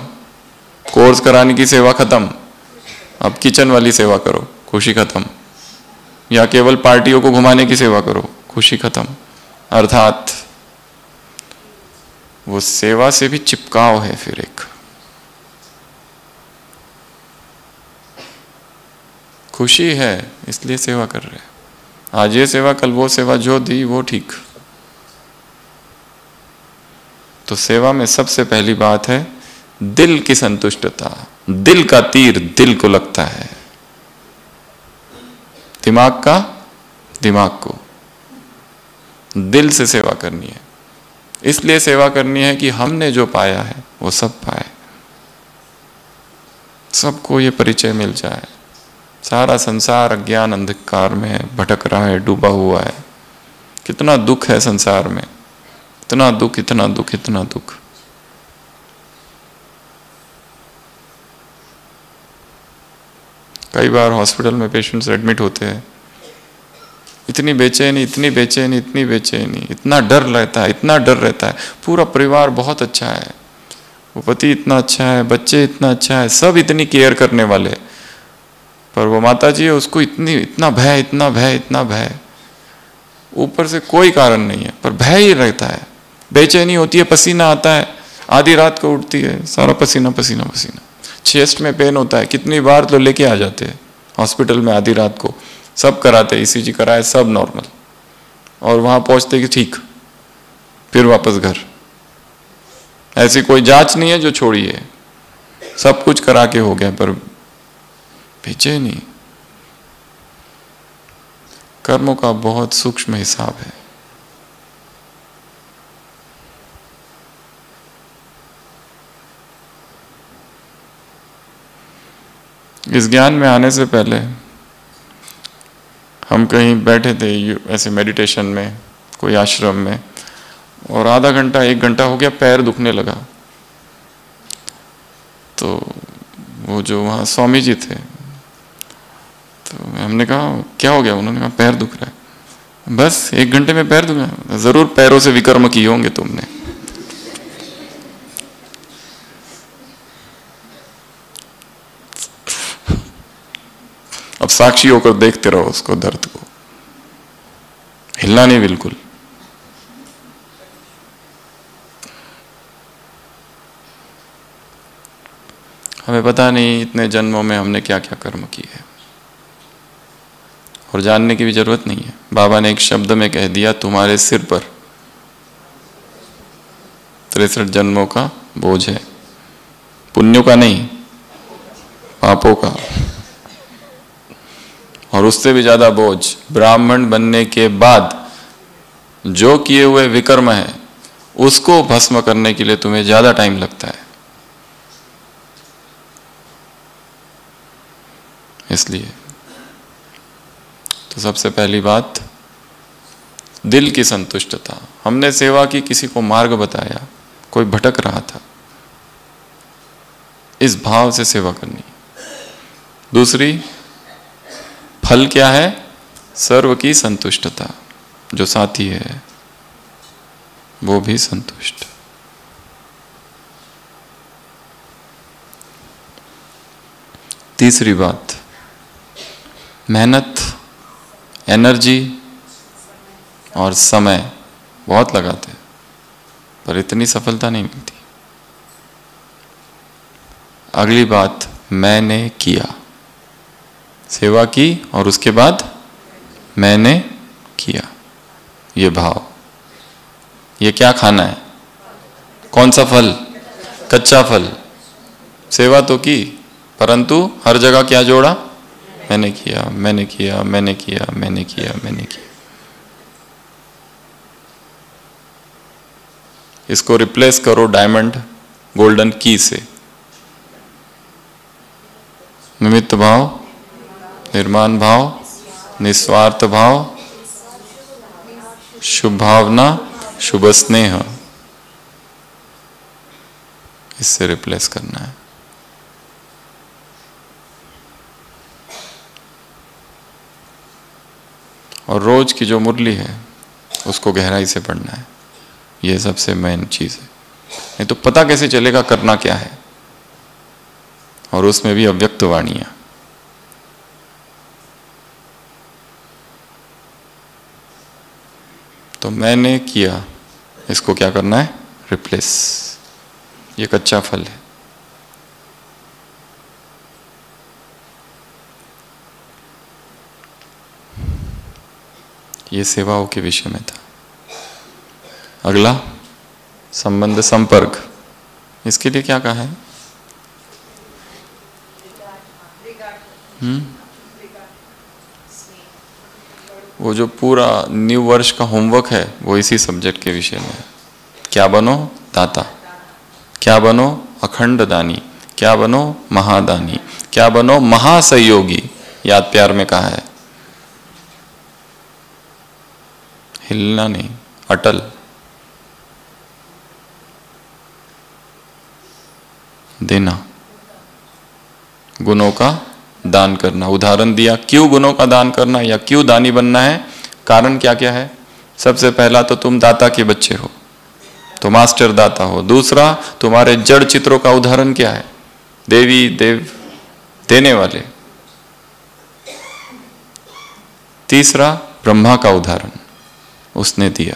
Speaker 1: कोर्स कराने की सेवा खत्म, अब किचन वाली सेवा करो, खुशी खत्म। या केवल पार्टियों को घुमाने की सेवा करो, खुशी खत्म। अर्थात वो सेवा से भी चिपकाव है। फिर एक खुशी है इसलिए सेवा कर रहे हैं, आज ये सेवा कल वो सेवा, जो दी वो ठीक। तो सेवा में सबसे पहली बात है दिल की संतुष्टता। दिल का तीर दिल को लगता है, दिमाग का दिमाग को। दिल से सेवा करनी है, इसलिए सेवा करनी है कि हमने जो पाया है वो सब पाए, सबको ये परिचय मिल जाए। सारा संसार अज्ञान अंधकार में भटक रहा है, डूबा हुआ है। कितना दुख है संसार में, इतना दुख, इतना दुख, इतना दुख। कई बार हॉस्पिटल में पेशेंट्स एडमिट होते हैं, इतनी बेचैनी, इतनी बेचैनी, इतनी बेचैनी, इतना डर रहता है, इतना डर रहता है। पूरा परिवार बहुत अच्छा है, वो पति इतना अच्छा है, बच्चे इतना अच्छा है, सब इतनी केयर करने वाले, पर वो माता जी है, उसको इतना भय, इतना भय, इतना भय। ऊपर से कोई कारण नहीं है पर भय ही रहता है, बेचैनी होती है, पसीना आता है, आधी रात को उठती है, सारा पसीना पसीना पसीना। चेस्ट में पेन होता है, कितनी बार तो लेके आ जाते हैं हॉस्पिटल में आधी रात को, सब कराते, ईसीजी कराए, सब नॉर्मल, और वहां पहुंचते कि ठीक, फिर वापस घर। ऐसी कोई जांच नहीं है जो छोड़ी है, सब कुछ करा के हो गया पर बेचैनी। कर्मों का बहुत सूक्ष्म हिसाब है। इस ज्ञान में आने से पहले हम कहीं बैठे थे ऐसे मेडिटेशन में, कोई आश्रम में, और आधा घंटा 1 घंटा हो गया, पैर दुखने लगा। तो वो जो वहाँ स्वामी जी थे, तो हमने कहा क्या हो गया? उन्होंने कहा पैर दुख रहा है। बस 1 घंटे में पैर धुलना, जरूर पैरों से विकर्म किए होंगे तुमने। अब साक्षी होकर देखते रहो उसको, दर्द को, हिलना नहीं बिल्कुल। हमें पता नहीं इतने जन्मों में हमने क्या क्या कर्म किए हैं, और जानने की भी जरूरत नहीं है। बाबा ने एक शब्द में कह दिया, तुम्हारे सिर पर 63 जन्मों का बोझ है, पुण्यों का नहीं, पापों का। और उससे भी ज्यादा बोझ ब्राह्मण बनने के बाद जो किए हुए विकर्म है उसको भस्म करने के लिए तुम्हें ज्यादा टाइम लगता है। इसलिए तो सबसे पहली बात दिल की संतुष्टता। हमने सेवा की, किसी को मार्ग बताया, कोई भटक रहा था, इस भाव से सेवा करनी। दूसरी फल क्या है? सर्व की संतुष्टता, जो साथी है वो भी संतुष्ट। तीसरी बात, मेहनत, एनर्जी और समय बहुत लगाते हैं पर इतनी सफलता नहीं मिलती। अगली बात, मैंने किया, सेवा की और उसके बाद मैंने किया, ये भाव। ये क्या खाना है? कौन सा फल? कच्चा फल। सेवा तो की परंतु हर जगह क्या जोड़ा? मैंने किया, मैंने किया, मैंने किया, मैंने किया, मैंने किया। इसको रिप्लेस करो डायमंड गोल्डन की से। निमित्त भाव, निर्माण भाव, निस्वार्थ भाव, शुभ भावना, शुभ स्नेह, इससे रिप्लेस करना है। और रोज की जो मुरली है उसको गहराई से पढ़ना है, यह सबसे मेन चीज है। नहीं तो पता कैसे चलेगा करना क्या है? और उसमें भी अव्यक्त वाणियां। तो मैंने किया, इसको क्या करना है? रिप्लेस। ये कच्चा फल है। ये सेवाओं के विषय में था। अगला, संबंध संपर्क। इसके लिए क्या कहा है? वो जो पूरा न्यू वर्ष का होमवर्क है वो इसी सब्जेक्ट के विषय में है। क्या बनो? दाता। क्या बनो? अखंड दानी। क्या बनो? महादानी। क्या बनो? महासहयोगी। याद प्यार में कहा है, हिलना नहीं, अटल। देना, गुणों का दान करना। उदाहरण दिया, क्यों गुणों का दान करना या क्यों दानी बनना है? कारण क्या क्या है? सबसे पहला तो तुम दाता के बच्चे हो, तो मास्टर दाता हो। दूसरा, तुम्हारे जड़ चित्रों का उदाहरण क्या है? देवी देव, देने वाले। तीसरा, ब्रह्मा का उदाहरण, उसने दिया,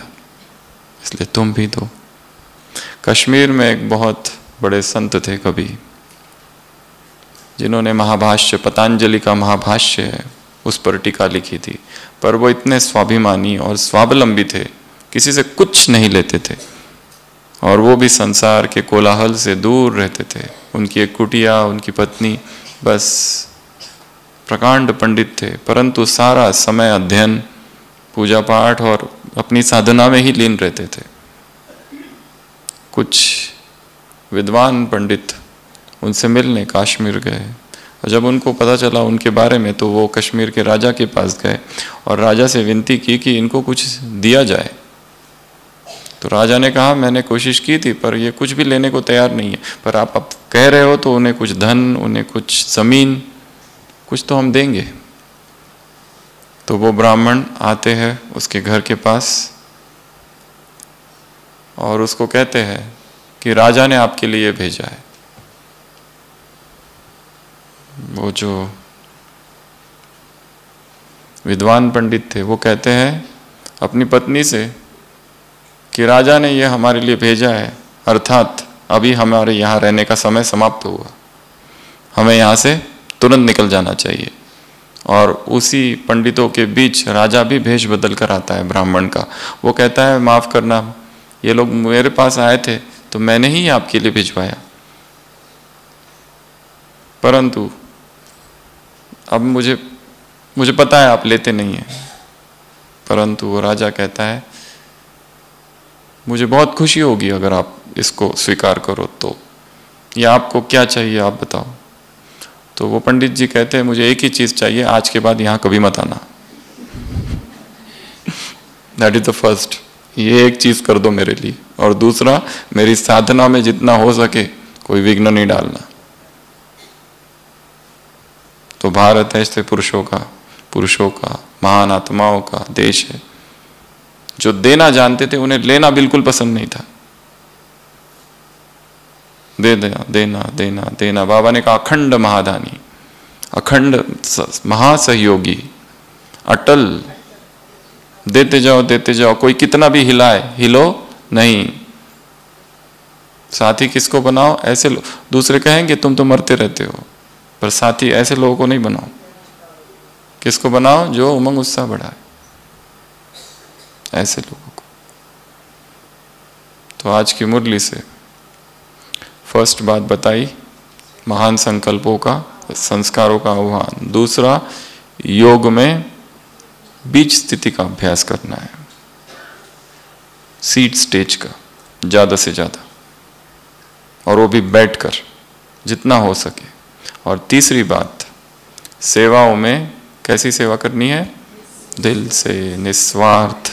Speaker 1: इसलिए तुम भी दो। कश्मीर में एक बहुत बड़े संत थे कवि, जिन्होंने महाभाष्य, पतंजलि का महाभाष्य है, उस पर टीका लिखी थी। पर वो इतने स्वाभिमानी और स्वावलंबी थे, किसी से कुछ नहीं लेते थे, और वो भी संसार के कोलाहल से दूर रहते थे। उनकी एक कुटिया, उनकी पत्नी, बस प्रकांड पंडित थे, परंतु सारा समय अध्ययन, पूजा पाठ और अपनी साधना में ही लीन रहते थे। कुछ विद्वान पंडित उनसे मिलने कश्मीर गए, और जब उनको पता चला उनके बारे में तो वो कश्मीर के राजा के पास गए और राजा से विनती की कि इनको कुछ दिया जाए। तो राजा ने कहा, मैंने कोशिश की थी पर ये कुछ भी लेने को तैयार नहीं है, पर आप अब कह रहे हो तो उन्हें कुछ धन, उन्हें कुछ जमीन, कुछ तो हम देंगे। तो वो ब्राह्मण आते हैं उसके घर के पास और उसको कहते हैं कि राजा ने आपके लिए भेजा है। वो जो विद्वान पंडित थे वो कहते हैं अपनी पत्नी से कि राजा ने ये हमारे लिए भेजा है, अर्थात अभी हमारे यहाँ रहने का समय समाप्त हुआ, हमें यहाँ से तुरंत निकल जाना चाहिए। और उसी पंडितों के बीच राजा भी भेष बदल कर आता है ब्राह्मण का। वो कहता है माफ़ करना, ये लोग मेरे पास आए थे तो मैंने ही आपके लिए भिजवाया, परंतु अब मुझे पता है आप लेते नहीं हैं। परंतु वो राजा कहता है मुझे बहुत खुशी होगी अगर आप इसको स्वीकार करो तो, या आपको क्या चाहिए आप बताओ। तो वो पंडित जी कहते हैं मुझे एक ही चीज़ चाहिए, आज के बाद यहाँ कभी मत आना। दैट इज द फर्स्ट, ये एक चीज़ कर दो मेरे लिए, और दूसरा मेरी साधना में जितना हो सके कोई विघ्न नहीं डालना। तो भारत ऐसे पुरुषों का महान आत्माओं का देश है। जो देना जानते थे उन्हें लेना बिल्कुल पसंद नहीं था। दे देना देना देना देना। बाबा ने कहा अखंड महादानी, अखंड महासहयोगी, अटल, देते जाओ, कोई कितना भी हिलाए हिलो नहीं। साथी किसको बनाओ? ऐसे लोग, दूसरे कहेंगे तुम तो मरते रहते हो, पर साथी ऐसे लोगों को नहीं बनाओ। किसको बनाओ? जो उमंग उत्साह बढ़ाए, ऐसे लोगों को। तो आज की मुरली से फर्स्ट बात बताई, महान संकल्पों का, संस्कारों का आह्वान। दूसरा, योग में बीज स्थिति का अभ्यास करना है, सीड स्टेज का ज्यादा से ज्यादा, और वो भी बैठकर जितना हो सके। और तीसरी बात, सेवाओं में कैसी सेवा करनी है? दिल से, निस्वार्थ,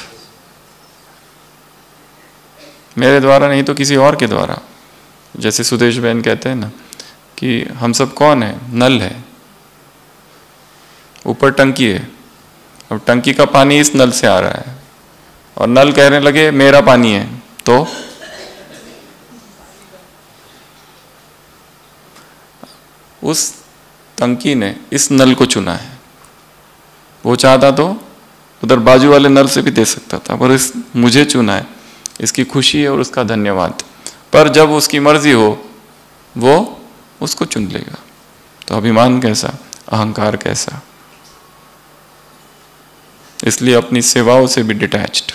Speaker 1: मेरे द्वारा नहीं तो किसी और के द्वारा। जैसे सुदेश बहन कहते हैं ना कि हम सब कौन है? नल है, ऊपर टंकी है, अब टंकी का पानी इस नल से आ रहा है और नल कहने लगे मेरा पानी है, तो उस टंकी ने इस नल को चुना है। वो चाहता तो उधर बाजू वाले नल से भी दे सकता था, पर इस मुझे चुना है, इसकी खुशी है और उसका धन्यवाद। पर जब उसकी मर्जी हो वो उसको चुन लेगा। तो अभिमान कैसा, अहंकार कैसा। इसलिए अपनी सेवाओं से भी डिटैच्ड,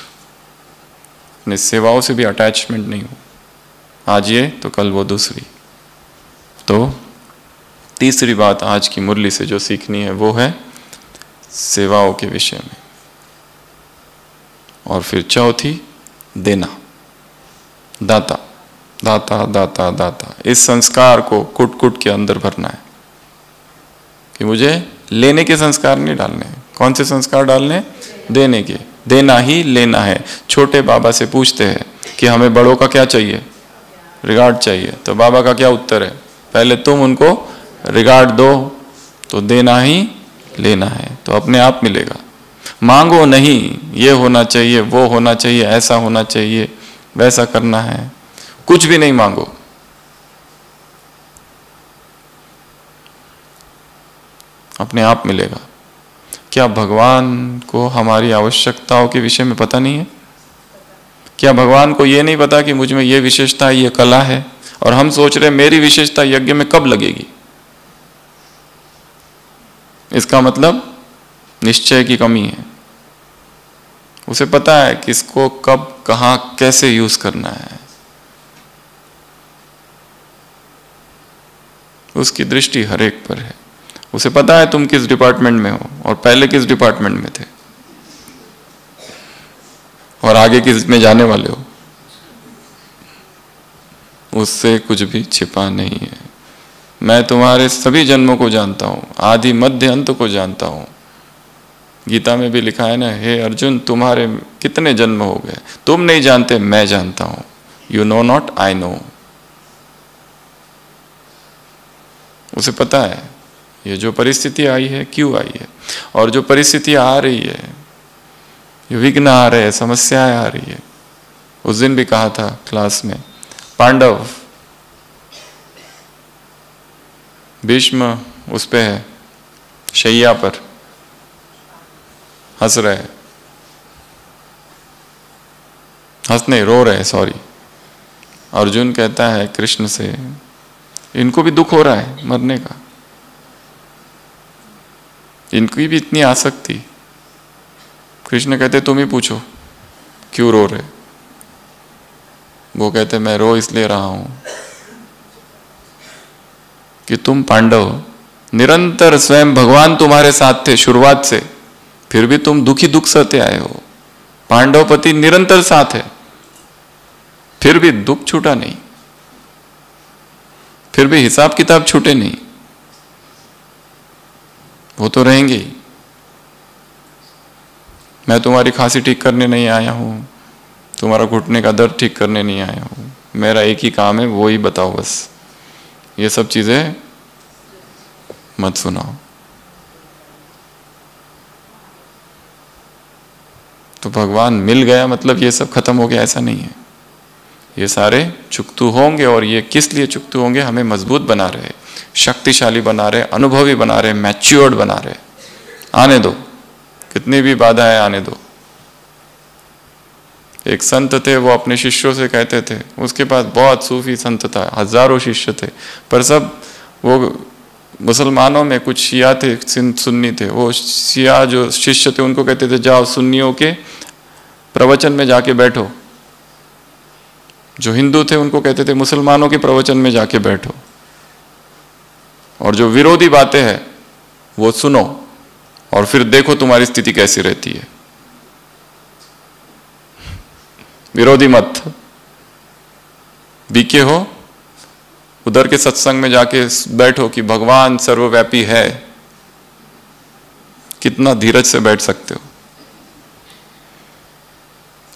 Speaker 1: अपनी सेवाओं से भी अटैचमेंट नहीं हो। आज ये तो कल वो दूसरी। तो तीसरी बात आज की मुरली से जो सीखनी है वो है सेवाओं के विषय में। और फिर चौथी, देना, दाता दाता दाता दाता। इस संस्कार को कुट कुट के अंदर भरना है कि मुझे लेने के संस्कार नहीं डालने हैं। कौन से संस्कार डालने? देने के। देना ही लेना है। छोटे बाबा से पूछते हैं कि हमें बड़ों का क्या चाहिए? रिगार्ड चाहिए। तो बाबा का क्या उत्तर है? पहले तुम उनको रिगार्ड दो, तो देना ही लेना है, तो अपने आप मिलेगा। मांगो नहीं, ये होना चाहिए, वो होना चाहिए, ऐसा होना चाहिए, वैसा करना है, कुछ भी नहीं मांगो। अपने आप मिलेगा। क्या भगवान को हमारी आवश्यकताओं के विषय में पता नहीं है? क्या भगवान को ये नहीं पता कि मुझ में ये विशेषता, ये कला है, और हम सोच रहे मेरी विशेषता यज्ञ में कब लगेगी? इसका मतलब निश्चय की कमी है। उसे पता है किसको कब कहां कैसे यूज करना है। उसकी दृष्टि हर एक पर है। उसे पता है तुम किस डिपार्टमेंट में हो और पहले किस डिपार्टमेंट में थे और आगे किस में जाने वाले हो। उससे कुछ भी छिपा नहीं है। मैं तुम्हारे सभी जन्मों को जानता हूं, आदि मध्य अंत को जानता हूं। गीता में भी लिखा है ना, हे अर्जुन तुम्हारे कितने जन्म हो गए, तुम नहीं जानते, मैं जानता हूं। You know not, I know. उसे पता है ये जो परिस्थिति आई है क्यों आई है, और जो परिस्थिति आ रही है, ये विघ्न आ रहे हैं, समस्याएं आ रही है। उस दिन भी कहा था क्लास में, पांडव, भीष्म उस पे है शैया पर, हंस रहे, हंस नहीं, रो रहे, सॉरी। अर्जुन कहता है कृष्ण से, इनको भी दुख हो रहा है मरने का, इनकी भी इतनी आसक्ति। कृष्ण कहते तुम ही पूछो क्यों रो रहे। वो कहते मैं रो इसलिए रहा हूं कि तुम पांडव निरंतर स्वयं भगवान तुम्हारे साथ थे शुरुआत से, फिर भी तुम दुखी दुख सहते आए हो। पांडवपति निरंतर साथ है, फिर भी दुख छूटा नहीं, फिर भी हिसाब किताब छूटे नहीं, वो तो रहेंगे ही। मैं तुम्हारी खांसी ठीक करने नहीं आया हूं, तुम्हारा घुटने का दर्द ठीक करने नहीं आया हूं, मेरा एक ही काम है, वो ही बताओ बस, ये सब चीजें मत सुनाओ। तो भगवान मिल गया मतलब ये सब खत्म हो गया, ऐसा नहीं है। ये सारे चुकतू होंगे, और ये किस लिए चुकतू होंगे, हमें मजबूत बना रहे, शक्तिशाली बना रहे, अनुभवी बना रहे, मैच्योर्ड बना रहे। आने दो, कितनी भी बाधाएं आने दो। एक संत थे, वो अपने शिष्यों से कहते थे, उसके पास बहुत सूफी संत था, हजारों शिष्य थे, पर सब वो मुसलमानों में कुछ शिया थे, सुन्नी थे। वो शिया जो शिष्य थे उनको कहते थे जाओ सुन्नियों के प्रवचन में जाके बैठो, जो हिंदू थे उनको कहते थे मुसलमानों के प्रवचन में जाके बैठो, और जो विरोधी बातें हैं वो सुनो, और फिर देखो तुम्हारी स्थिति कैसी रहती है। विरोधी मत, बीके हो, उधर के सत्संग में जाके बैठो कि भगवान सर्वव्यापी है। कितना धीरज से बैठ सकते हो।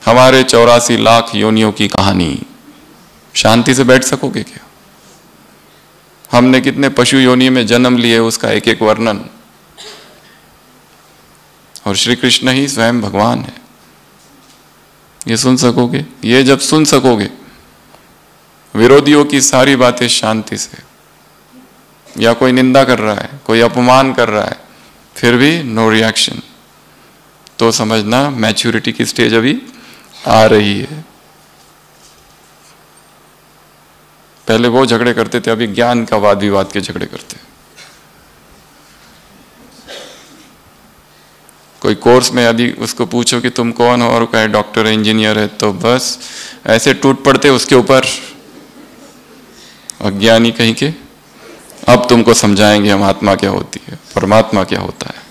Speaker 1: हमारे 84 लाख योनियों की कहानी, शांति से बैठ सकोगे क्या? हमने कितने पशु योनि में जन्म लिए, उसका एक एक वर्णन, और श्री कृष्ण ही स्वयं भगवान है। ये सुन सकोगे? ये जब सुन सकोगे, विरोधियों की सारी बातें शांति से, या कोई निंदा कर रहा है, कोई अपमान कर रहा है, फिर भी नो रिएक्शन, तो समझना मैच्योरिटी की स्टेज अभी आ रही है। पहले वो झगड़े करते थे, अभी ज्ञान का वाद विवाद के झगड़े करते हैं। कोई कोर्स में यदि उसको पूछो कि तुम कौन हो, और कहे डॉक्टर है, इंजीनियर है, तो बस ऐसे टूट पड़ते उसके ऊपर, अज्ञानी कहीं के। अब तुमको समझाएंगे हम आत्मा क्या होती है, परमात्मा क्या होता है।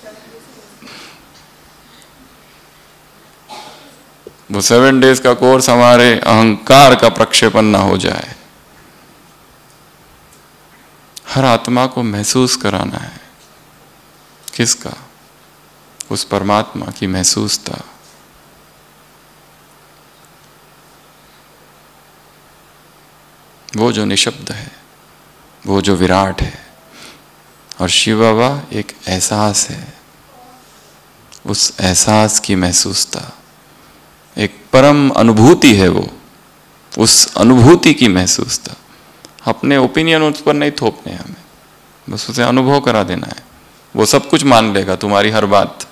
Speaker 1: वो 7 डेज का कोर्स हमारे अहंकार का प्रक्षेपण ना हो जाए। हर आत्मा को महसूस कराना है। किसका? उस परमात्मा की महसूसता। वो जो निशब्द है, वो जो विराट है, और शिव बाबा एक एहसास है, उस एहसास की महसूसता, एक परम अनुभूति है वो, उस अनुभूति की महसूसता। अपने ओपिनियन उस पर नहीं थोपने हमें, बस उसे अनुभव करा देना है। वो सब कुछ मान लेगा, तुम्हारी हर बात,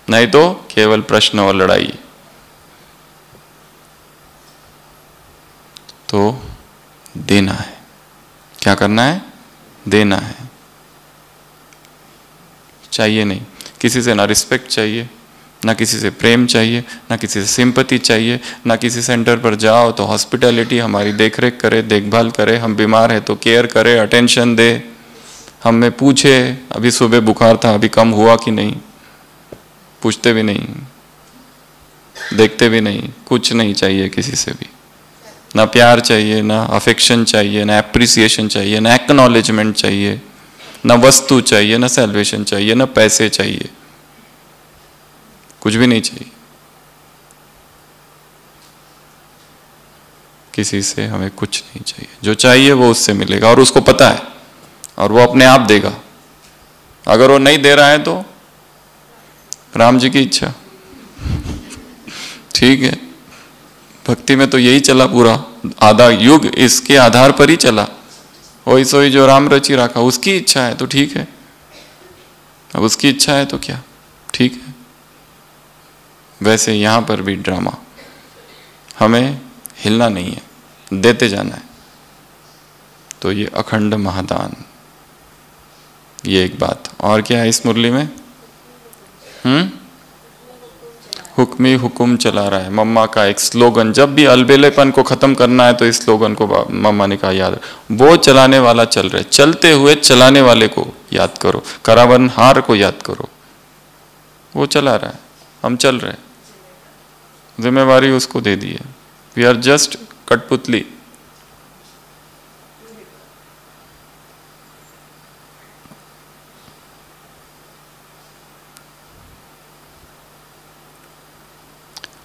Speaker 1: नहीं तो केवल प्रश्न और लड़ाई। तो देना है। क्या करना है? देना है। चाहिए नहीं किसी से, ना रिस्पेक्ट चाहिए, ना किसी से प्रेम चाहिए, ना किसी से सिंपैथी चाहिए, ना किसी सेंटर पर जाओ तो हॉस्पिटैलिटी हमारी देखरेख करे, देखभाल करे, हम बीमार है तो केयर करे, अटेंशन दे, हमें पूछे अभी सुबह बुखार था, अभी कम हुआ कि नहीं, पूछते भी नहीं, देखते भी नहीं, कुछ नहीं चाहिए किसी से भी। ना प्यार चाहिए, ना अफेक्शन चाहिए, ना एप्रिसिएशन चाहिए, ना एक्नॉलेजमेंट चाहिए, ना वस्तु चाहिए, ना सेल्वेशन चाहिए, ना पैसे चाहिए, कुछ भी नहीं चाहिए। किसी से हमें कुछ नहीं चाहिए। जो चाहिए वो उससे मिलेगा, और उसको पता है, और वो अपने आप देगा। अगर वो नहीं दे रहा है तो राम जी की इच्छा। ठीक है, भक्ति में तो यही चला पूरा आधा युग, इसके आधार पर ही चला। वही सोई जो राम रचि रखा, उसकी इच्छा है तो ठीक है। अब उसकी इच्छा है तो क्या, ठीक है। वैसे यहां पर भी ड्रामा, हमें हिलना नहीं है, देते जाना है। तो ये अखंड महादान, ये एक बात। और क्या है इस मुरली में? हुक्मी हुकुम चला रहा है। मम्मा का एक स्लोगन, जब भी अलबेलेपन को खत्म करना है तो इस स्लोगन को मम्मा ने कहा याद, वो चलाने वाला चल रहे, चलते हुए चलाने वाले को याद करो, करावन हार को याद करो। वो चला रहा है, हम चल रहे, जिम्मेवारी उसको दे दी है। वी आर जस्ट कठपुतली।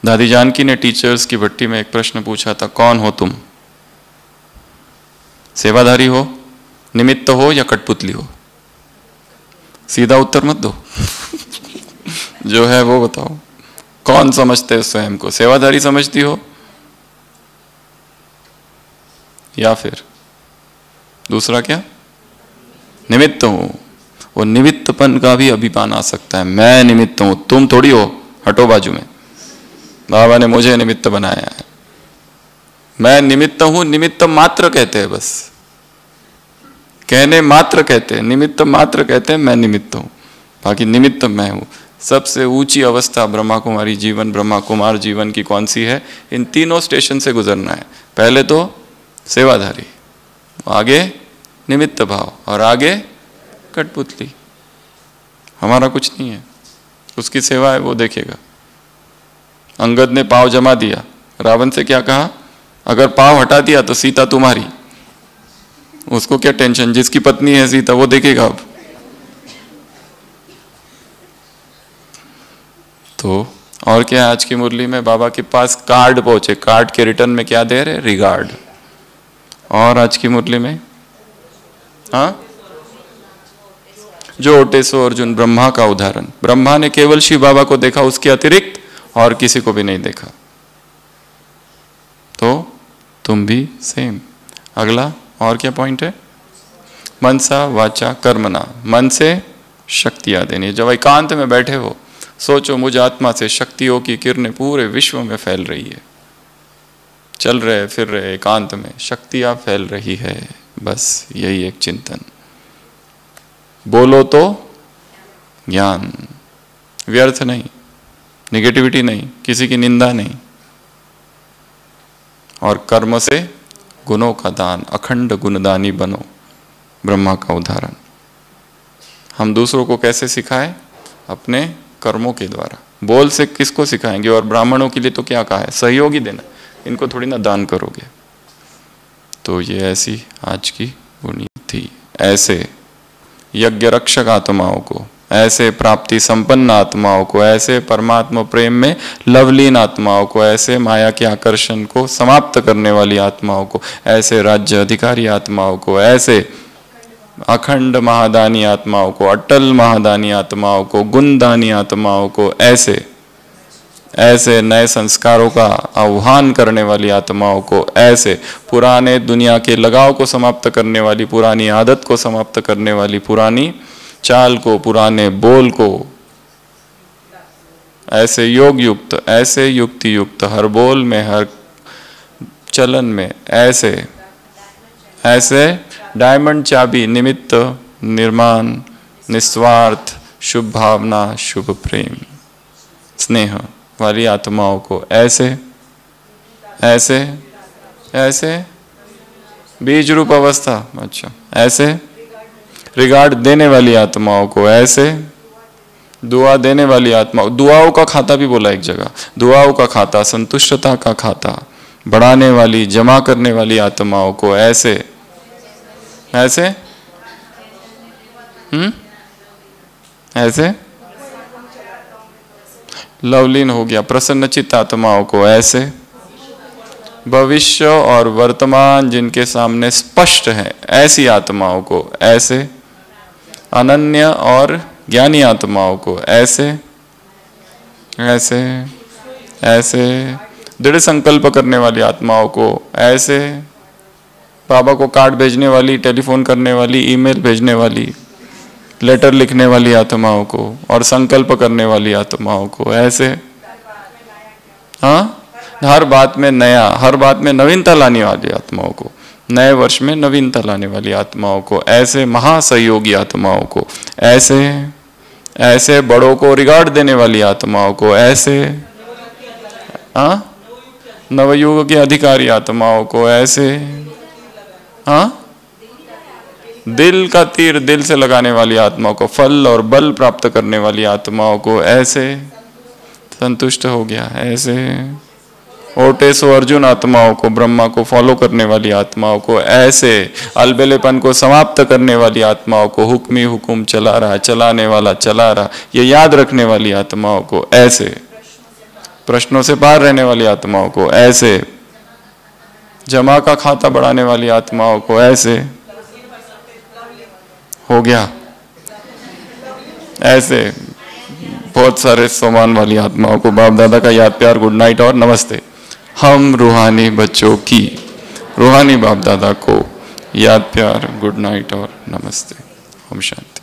Speaker 1: दादी जानकी ने टीचर्स की भट्टी में एक प्रश्न पूछा था, कौन हो तुम? सेवाधारी हो, निमित्त हो या कठपुतली हो? सीधा उत्तर मत दो। जो है वो बताओ, कौन समझते हो स्वयं को? सेवाधारी समझती हो या फिर दूसरा क्या? निमित्त हूं। वो निमित्तपन का भी अभिमान आ सकता है, मैं निमित्त हूं, तुम थोड़ी हो, हटो बाजू में, बाबा ने मुझे निमित्त बनाया है। मैं निमित्त हूं, निमित्त मात्र कहते हैं, बस कहने मात्र कहते हैं, निमित्त मात्र कहते हैं, मैं निमित्त हूं, बाकी निमित्त मैं हूं। सबसे ऊंची अवस्था ब्रह्मा कुमारी जीवन, ब्रह्मा कुमार जीवन की कौन सी है? इन तीनों स्टेशन से गुजरना है। पहले तो सेवाधारी, आगे निमित्त भाव, और आगे कठपुतली। हमारा कुछ नहीं है, उसकी सेवा है, वो देखेगा। अंगद ने पाव जमा दिया, रावण से क्या कहा? अगर पाव हटा दिया तो सीता तुम्हारी। उसको क्या टेंशन, जिसकी पत्नी है सीता वो देखेगा। अब तो और क्या, आज की मुरली में बाबा के पास कार्ड पहुंचे, कार्ड के रिटर्न में क्या दे रहे? रिगार्ड। और आज की मुरली में हाँ, जो ओटेसो अर्जुन, ब्रह्मा का उदाहरण। ब्रह्मा ने केवल शिव बाबा को देखा, उसके अतिरिक्त और किसी को भी नहीं देखा। तो तुम भी सेम। अगला और क्या पॉइंट है? मनसा वाचा कर्मणा, मन से शक्तियां देनी। जब एकांत में बैठे हो, सोचो मुझ आत्मा से शक्तियों की किरणें पूरे विश्व में फैल रही है, चल रहे फिर रहे एकांत में, शक्तियां फैल रही है। बस यही एक चिंतन। बोलो तो ज्ञान, व्यर्थ नहीं, निगेटिविटी नहीं, किसी की निंदा नहीं, और कर्म से गुणों का दान, अखंड गुणदानी बनो। ब्रह्मा का उदाहरण। हम दूसरों को कैसे सिखाएं? अपने कर्मों के द्वारा। बोल से किसको सिखाएंगे? और ब्राह्मणों के लिए तो क्या कहा है? सहयोगी देना, इनको थोड़ी ना दान करोगे। तो ये ऐसी आज की वाणी थी। ऐसे यज्ञ रक्षक आत्माओं को, ऐसे प्राप्ति संपन्न आत्माओं को, ऐसे परमात्मा प्रेम में लवलीन आत्माओं को, ऐसे माया के आकर्षण को समाप्त करने वाली आत्माओं को, ऐसे राज्य अधिकारी आत्माओं को, ऐसे अखंड महादानी आत्माओं को, अटल महादानी आत्माओं को, गुणदानी आत्माओं को, ऐसे नए संस्कारों का आह्वान करने वाली आत्माओं को, ऐसे पुराने दुनिया के लगाव को समाप्त करने वाली, पुरानी आदत को समाप्त करने वाली, पुरानी चाल को, पुराने बोल को, ऐसे योग युक्त, ऐसे युक्ति युक्त, हर बोल में, हर चलन में, ऐसे डायमंड चाबी, निमित्त, निर्माण, निस्वार्थ, शुभ भावना, शुभ प्रेम, स्नेह वाली आत्माओं को, ऐसे बीज रूप अवस्था, अच्छा, ऐसे रिगार्ड देने वाली आत्माओं को, ऐसे दुआ देने वाली आत्मा, दुआओं का खाता भी बोला एक जगह, दुआओं का खाता, संतुष्टता का खाता, बढ़ाने वाली, जमा करने वाली आत्माओं को, ऐसे लवलीन हो गया, प्रसन्नचित्त आत्माओं को, ऐसे भविष्य और वर्तमान जिनके सामने स्पष्ट है ऐसी आत्माओं को, ऐसे अनन्य और ज्ञानी आत्माओं को ऐसे ऐसे ऐसे, दृढ़ संकल्प करने वाली आत्माओं को ऐसे, बाबा को कार्ड भेजने वाली, टेलीफोन करने वाली, ईमेल भेजने वाली, लेटर लिखने वाली आत्माओं को और संकल्प करने वाली आत्माओं को ऐसे, हाँ, हर बात में नया, हर बात में नवीनता लाने वाली आत्माओं को, नए वर्ष में नवीनता लाने वाली आत्माओं को ऐसे, महासहयोगी आत्माओं को ऐसे ऐसे, बड़ों को रिगार्ड देने वाली आत्माओं को ऐसे, हाँ, नवयुग के अधिकारी आत्माओं को ऐसे, हाँ, दिल का तीर दिल से लगाने वाली आत्माओं को, फल और बल प्राप्त करने वाली आत्माओं को ऐसे, संतुष्ट हो गया ऐसे, ओटेसो अर्जुन आत्माओं को, ब्रह्मा को फॉलो करने वाली आत्माओं को ऐसे, अलबेलेपन को समाप्त करने वाली आत्माओं को, हुक्मी हुकुम चला रहा, चलाने वाला चला रहा, ये याद रखने वाली आत्माओं को ऐसे, प्रश्नों से पार रहने वाली आत्माओं को ऐसे, जमा का खाता बढ़ाने वाली आत्माओं को ऐसे, हो गया ऐसे, बहुत सारे सम्मान वाली आत्माओं को बाप दादा का याद प्यार, गुड नाइट और नमस्ते। हम रूहानी बच्चों की रूहानी बाप दादा को याद प्यार, गुड नाइट और नमस्ते। ओम शांति।